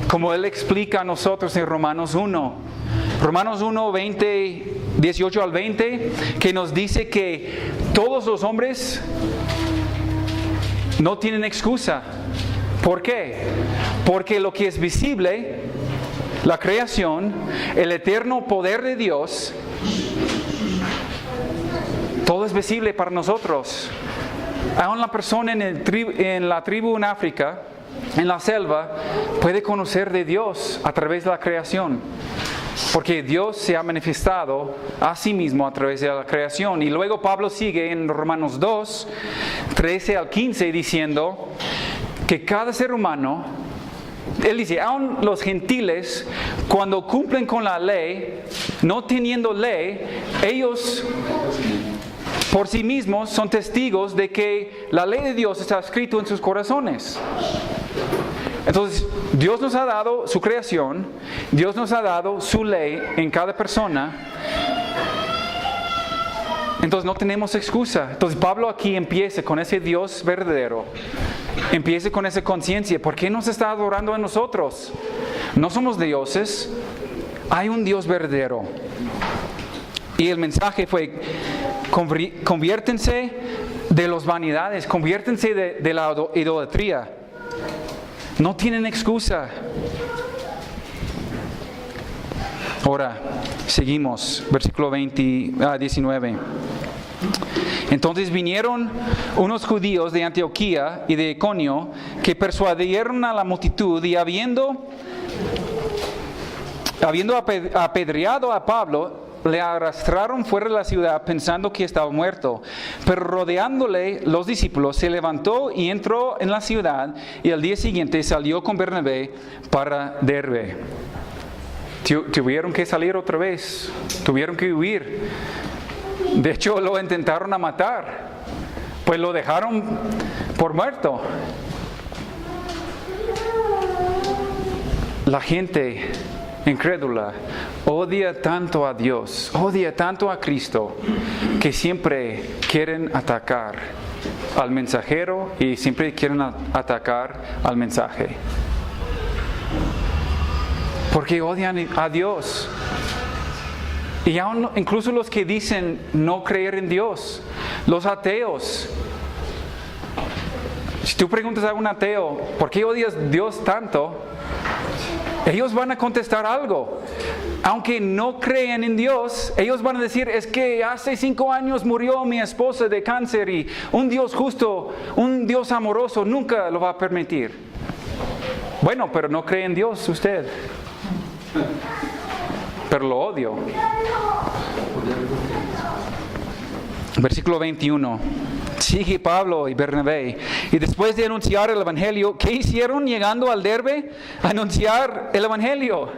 como él explica a nosotros en Romanos 1. Romanos 1, 18 al 20, que nos dice que todos los hombres no tienen excusa. ¿Por qué? Porque lo que es visible, la creación, el eterno poder de Dios, todo es visible para nosotros. Aún la persona en la tribu en África, en la selva, puede conocer de Dios a través de la creación. Porque Dios se ha manifestado a sí mismo a través de la creación. Y luego Pablo sigue en Romanos 2, 13 al 15, diciendo que cada ser humano, él dice, aun los gentiles, cuando cumplen con la ley, no teniendo ley, ellos por sí mismos son testigos de que la ley de Dios está escrita en sus corazones. Entonces, Dios nos ha dado su creación, Dios nos ha dado su ley en cada persona. Entonces no tenemos excusa. Entonces Pablo aquí empieza con ese Dios verdadero, empieza con esa conciencia. ¿Por qué nos está adorando a nosotros? No somos dioses, hay un Dios verdadero. Y el mensaje fue, conviértense de las vanidades, conviértense de la idolatría. No tienen excusa. Ahora, seguimos, versículo 19. Entonces vinieron unos judíos de Antioquía y de Iconio que persuadieron a la multitud y habiendo apedreado a Pablo, le arrastraron fuera de la ciudad pensando que estaba muerto. Pero rodeándole los discípulos, se levantó y entró en la ciudad, y al día siguiente salió con Bernabé para Derbe. Tuvieron que salir otra vez, tuvieron que huir. De hecho, lo intentaron a matar, pues lo dejaron por muerto. La gente incrédula odia tanto a Dios, odia tanto a Cristo, que siempre quieren atacar al mensajero y siempre quieren atacar al mensaje. Porque odian a Dios. Y aún incluso los que dicen no creer en Dios, los ateos. Si tú preguntas a un ateo, ¿por qué odias a Dios tanto? Ellos van a contestar algo. Aunque no crean en Dios, ellos van a decir, es que hace 5 años murió mi esposa de cáncer y un Dios justo, un Dios amoroso nunca lo va a permitir. Bueno, pero no cree en Dios usted. Pero lo odio. Versículo 21. Sigue Pablo y Bernabé. Y después de anunciar el Evangelio, ¿qué hicieron llegando al Derbe? Anunciar el Evangelio.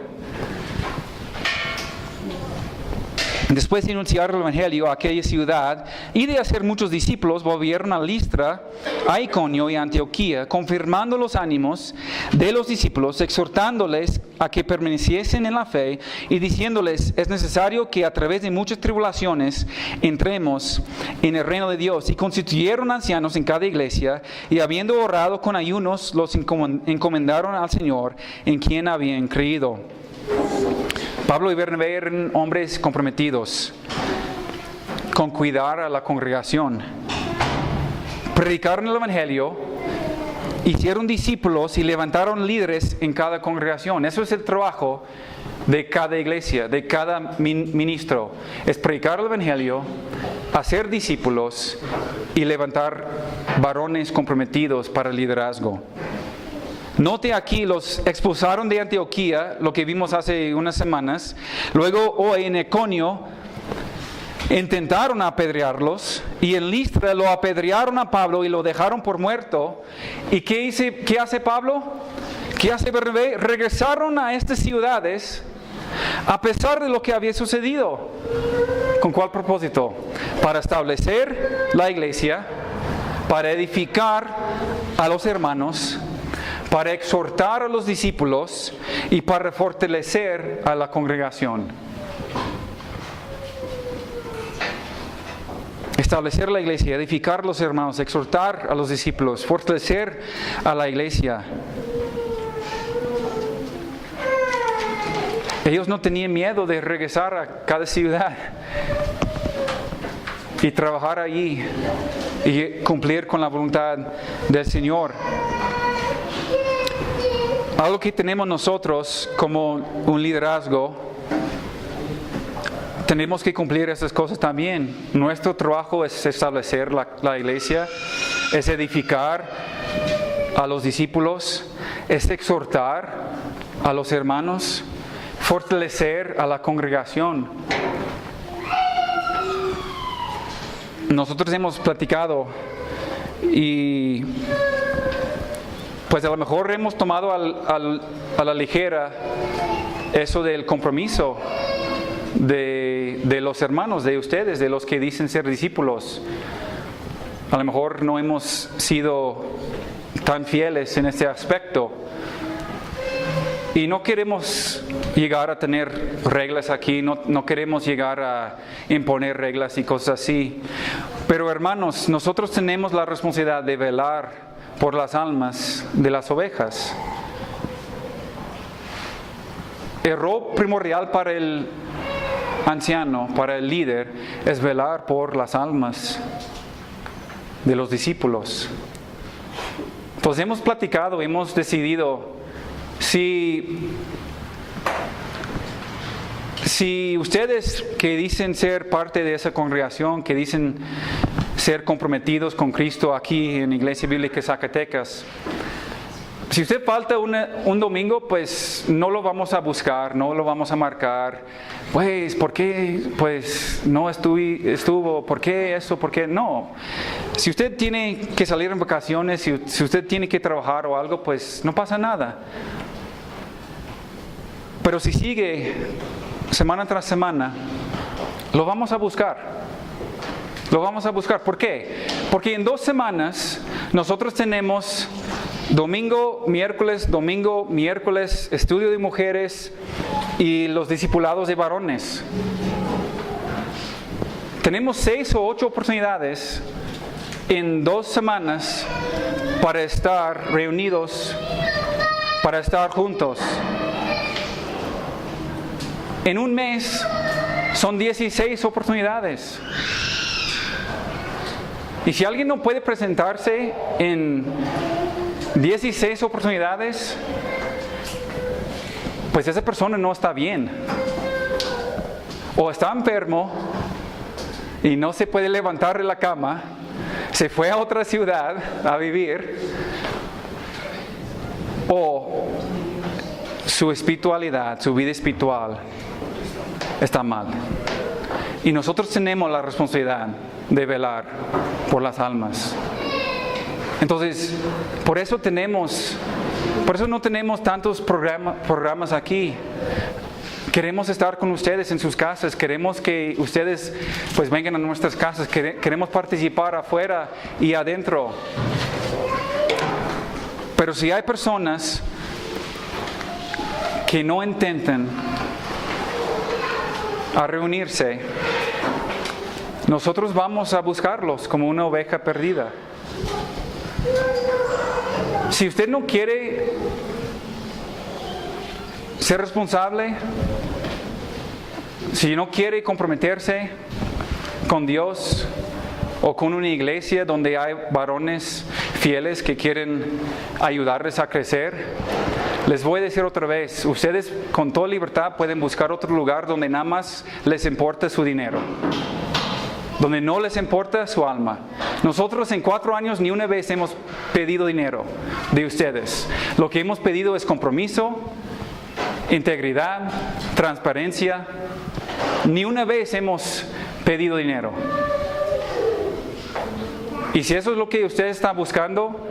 Después de anunciar el Evangelio a aquella ciudad y de hacer muchos discípulos, volvieron a Listra, a Iconio y a Antioquía, confirmando los ánimos de los discípulos, exhortándoles a que permaneciesen en la fe y diciéndoles: es necesario que a través de muchas tribulaciones entremos en el reino de Dios. Y constituyeron ancianos en cada iglesia, y habiendo orado con ayunos, los encomendaron al Señor, en quien habían creído. Pablo y Bernabé eran hombres comprometidos con cuidar a la congregación. Predicaron el Evangelio, hicieron discípulos y levantaron líderes en cada congregación. Eso es el trabajo de cada iglesia, de cada ministro. Es predicar el Evangelio, hacer discípulos y levantar varones comprometidos para el liderazgo. Note aquí, los expulsaron de Antioquía, lo que vimos hace unas semanas. Luego hoy en Iconio intentaron apedrearlos, y en Listra lo apedrearon a Pablo y lo dejaron por muerto. ¿Y qué hace Pablo? ¿Qué hace Bernabé? Regresaron a estas ciudades a pesar de lo que había sucedido. ¿Con cuál propósito? Para establecer la iglesia, para edificar a los hermanos, para exhortar a los discípulos y para fortalecer a la congregación. Establecer la iglesia, edificar a los hermanos, exhortar a los discípulos, fortalecer a la iglesia. Ellos no tenían miedo de regresar a cada ciudad y trabajar allí y cumplir con la voluntad del Señor. Algo que tenemos nosotros como un liderazgo, tenemos que cumplir esas cosas también. Nuestro trabajo es establecer la iglesia, es edificar a los discípulos, es exhortar a los hermanos, fortalecer a la congregación. Nosotros hemos platicado y pues a lo mejor hemos tomado a la ligera eso del compromiso de los hermanos, de ustedes, de los que dicen ser discípulos. A lo mejor no hemos sido tan fieles en este aspecto. Y no queremos llegar a tener reglas aquí, no queremos llegar a imponer reglas y cosas así. Pero hermanos, nosotros tenemos la responsabilidad de velar por las almas de las ovejas. El rol primordial para el anciano, para el líder, es velar por las almas de los discípulos. Entonces hemos platicado, hemos decidido si ustedes que dicen ser parte de esa congregación, que dicen ser comprometidos con Cristo aquí en Iglesia Bíblica Zacatecas, si usted falta un domingo, pues no lo vamos a buscar, no lo vamos a marcar. Pues, ¿por qué? Pues no estuvo, ¿por qué eso? ¿Por qué? No. Si usted tiene que salir en vacaciones, si usted tiene que trabajar o algo, pues no pasa nada. Pero si sigue semana tras semana, lo vamos a buscar. Lo vamos a buscar. ¿Por qué? Porque en 2 semanas nosotros tenemos domingo, miércoles, estudio de mujeres y los discipulados de varones. Tenemos 6 o 8 oportunidades en 2 semanas para estar reunidos, para estar juntos. En un mes son 16 oportunidades. Y si alguien no puede presentarse en 16 oportunidades, pues esa persona no está bien. O está enfermo y no se puede levantar de la cama, se fue a otra ciudad a vivir, o su espiritualidad, su vida espiritual está mal. Y nosotros tenemos la responsabilidad de velar por las almas. Entonces, por eso no tenemos tantos programas aquí Queremos estar con ustedes en sus casas, queremos que ustedes pues vengan a nuestras casas, queremos participar afuera y adentro. Pero si hay personas que no intentan a reunirse, nosotros vamos a buscarlos como una oveja perdida. Si usted no quiere ser responsable, si no quiere comprometerse con Dios o con una iglesia donde hay varones fieles que quieren ayudarles a crecer, les voy a decir otra vez, ustedes con toda libertad pueden buscar otro lugar donde nada más les importa su dinero, donde no les importa su alma. Nosotros en 4 años ni una vez hemos pedido dinero de ustedes. Lo que hemos pedido es compromiso, integridad, transparencia. Ni una vez hemos pedido dinero. Y si eso es lo que usted está buscando,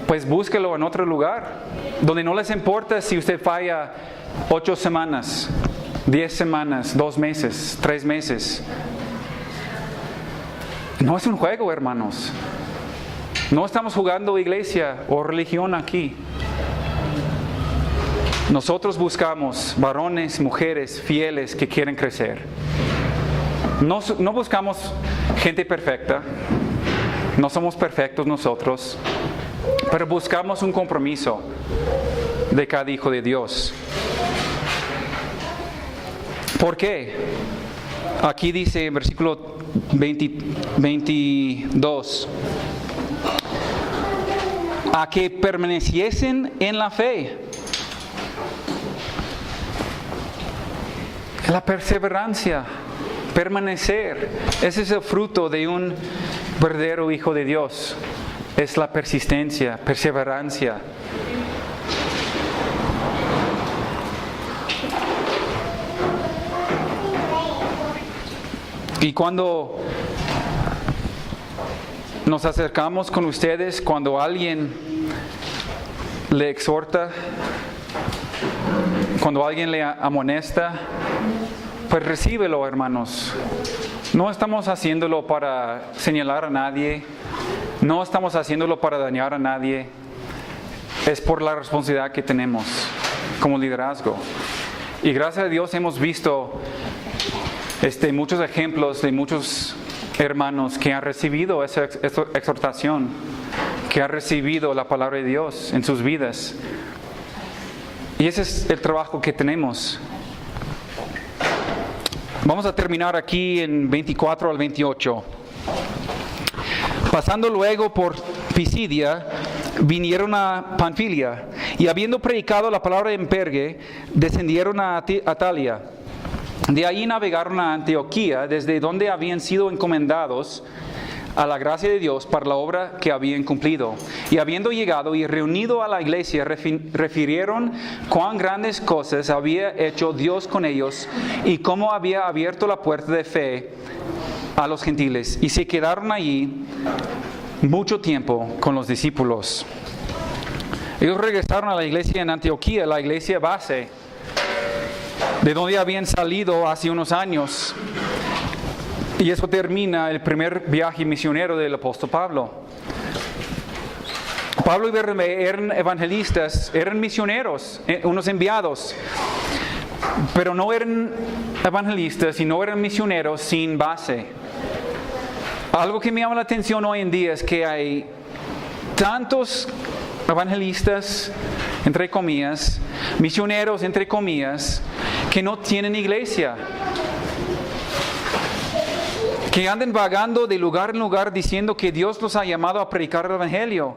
pues búsquelo en otro lugar, donde no les importa si usted falla 8 semanas, 10 semanas, 2 meses, 3 meses. No es un juego, hermanos. No estamos jugando iglesia o religión aquí. Nosotros buscamos varones, mujeres fieles que quieren crecer. No buscamos gente perfecta. No somos perfectos nosotros. Pero buscamos un compromiso de cada hijo de Dios. ¿Por qué? Aquí dice en versículo 22. A que permaneciesen en la fe. La perseverancia, permanecer, ese es el fruto de un verdadero hijo de Dios. Es la persistencia, perseverancia. Y cuando nos acercamos con ustedes, cuando alguien le exhorta, cuando alguien le amonesta, pues recíbelo, hermanos. No estamos haciéndolo para señalar a nadie, no estamos haciéndolo para dañar a nadie. Es por la responsabilidad que tenemos como liderazgo. Y gracias a Dios hemos visto muchos ejemplos de muchos hermanos que han recibido esa exhortación, que han recibido la palabra de Dios en sus vidas. Y ese es el trabajo que tenemos. Vamos a terminar aquí en 24 al 28. Pasando luego por Pisidia, vinieron a Panfilia, y habiendo predicado la palabra en Perge, descendieron a Atalia. De ahí navegaron a Antioquía, desde donde habían sido encomendados a la gracia de Dios para la obra que habían cumplido. Y habiendo llegado y reunido a la iglesia, refirieron cuán grandes cosas había hecho Dios con ellos y cómo había abierto la puerta de fe a los gentiles. Y se quedaron allí mucho tiempo con los discípulos. Ellos regresaron a la iglesia en Antioquía, la iglesia base, de donde habían salido hace unos años. Y eso termina el primer viaje misionero del apóstol Pablo. Pablo y Bernabé eran evangelistas, eran misioneros, unos enviados, pero no eran evangelistas y no eran misioneros sin base. Algo que me llama la atención hoy en día es que hay tantos evangelistas, entre comillas, misioneros, entre comillas, que no tienen iglesia, que andan vagando de lugar en lugar diciendo que Dios los ha llamado a predicar el evangelio,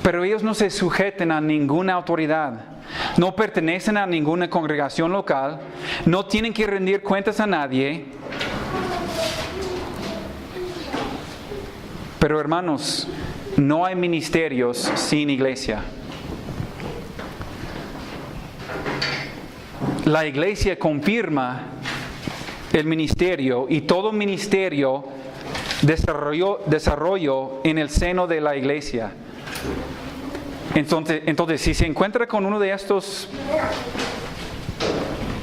pero ellos no se sujeten a ninguna autoridad, no pertenecen a ninguna congregación local, no tienen que rendir cuentas a nadie. Pero hermanos, no hay ministerios sin iglesia. La iglesia confirma el ministerio, y todo ministerio desarrollo en el seno de la iglesia. Entonces, si se encuentra con uno de estos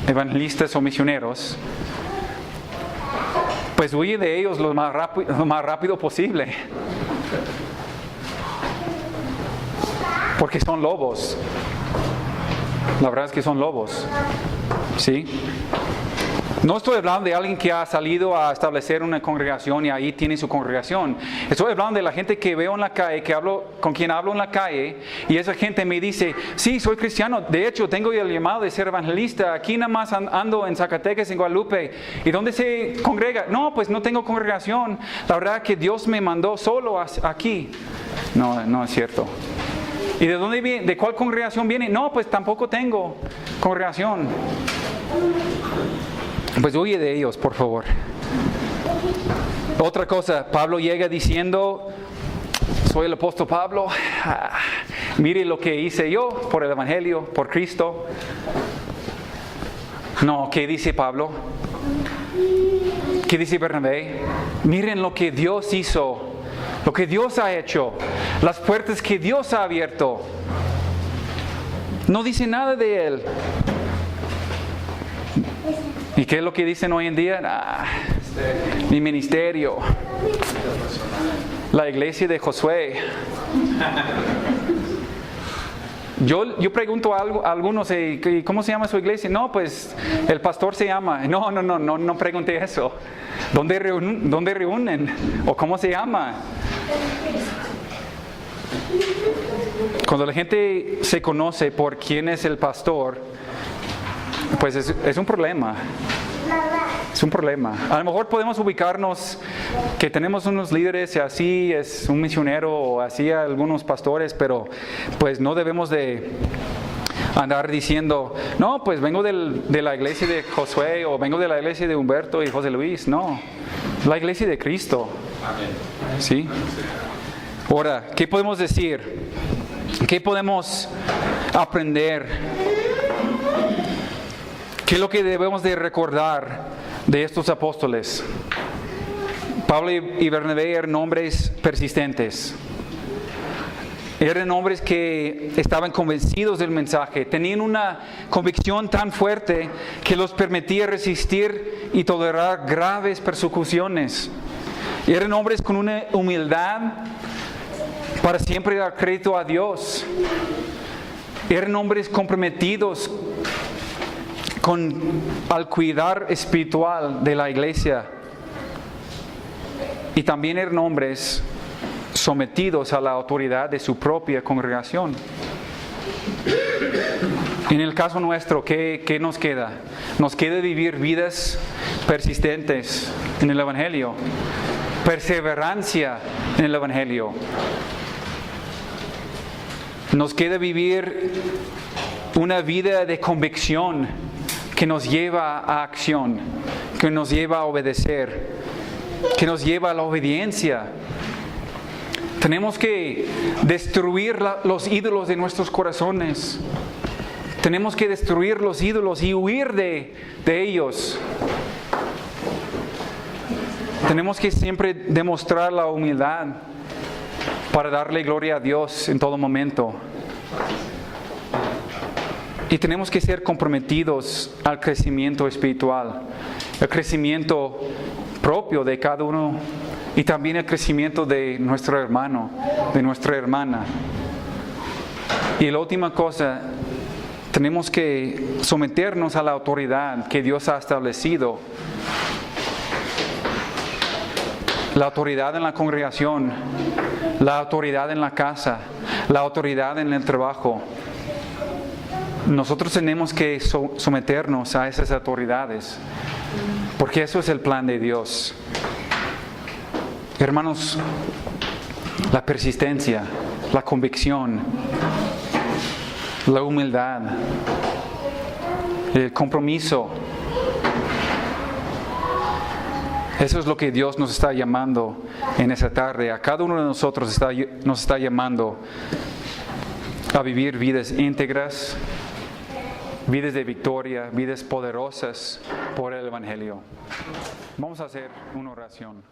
evangelistas o misioneros, pues huye de ellos lo más rápido posible. Porque son lobos. La verdad es que son lobos. ¿Sí? No estoy hablando de alguien que ha salido a establecer una congregación y ahí tiene su congregación. Estoy hablando de la gente que veo en la calle, con quien hablo en la calle, y esa gente me dice, sí, soy cristiano, de hecho tengo el llamado de ser evangelista, aquí nada más ando en Zacatecas, en Guadalupe. ¿Y dónde se congrega? No, pues no tengo congregación, la verdad que Dios me mandó solo aquí. No es cierto. ¿Y de dónde viene? ¿De cuál congregación viene? No, pues tampoco tengo congregación. Pues huye de ellos, por favor. Otra cosa, Pablo llega diciendo, soy el apóstol Pablo, mire lo que hice yo por el Evangelio, por Cristo. No, ¿qué dice Pablo? ¿Qué dice Bernabé? Miren lo que Dios hizo, lo que Dios ha hecho, las puertas que Dios ha abierto. No dice nada de él. ¿Y qué es lo que dicen hoy en día? Mi ministerio, la iglesia de Josué. Yo pregunto a algunos, ¿cómo se llama su iglesia? No, pues el pastor se llama. No pregunté eso. ¿Dónde reúnen? ¿O cómo se llama? Cuando la gente se conoce por quién es el pastor, pues es un problema. Es un problema. A lo mejor podemos ubicarnos que tenemos unos líderes y así es un misionero o así algunos pastores, pero pues no debemos de andar diciendo, no, pues vengo de la iglesia de Josué o vengo de la iglesia de Humberto y José Luis. No, la iglesia de Cristo. ¿Sí? Ahora, ¿qué podemos decir? ¿Qué podemos aprender? ¿Qué es lo que debemos de recordar de estos apóstoles? Pablo y Bernabé eran hombres persistentes. Eran hombres que estaban convencidos del mensaje. Tenían una convicción tan fuerte que los permitía resistir y tolerar graves persecuciones. Eran hombres con una humildad para siempre dar crédito a Dios. Eran hombres comprometidos al cuidar espiritual de la iglesia. Y también eran hombres sometidos a la autoridad de su propia congregación. En el caso nuestro, ¿qué nos queda? Nos queda vivir vidas persistentes en el Evangelio, perseverancia en el Evangelio. Nos queda vivir una vida de convicción que nos lleva a acción, que nos lleva a obedecer, que nos lleva a la obediencia. Tenemos que destruir los ídolos de nuestros corazones. Tenemos que destruir los ídolos y huir de ellos. Tenemos que siempre demostrar la humildad para darle gloria a Dios en todo momento. Y tenemos que ser comprometidos al crecimiento espiritual, el crecimiento propio de cada uno y también el crecimiento de nuestro hermano, de nuestra hermana. Y la última cosa, tenemos que someternos a la autoridad que Dios ha establecido. La autoridad en la congregación, la autoridad en la casa, la autoridad en el trabajo. Nosotros tenemos que someternos a esas autoridades, porque eso es el plan de Dios. Hermanos, la persistencia, la convicción, la humildad, el compromiso, eso es lo que Dios nos está llamando en esa tarde. A cada uno de nosotros nos está llamando a vivir vidas íntegras, vidas de victoria, vidas poderosas por el Evangelio. Vamos a hacer una oración.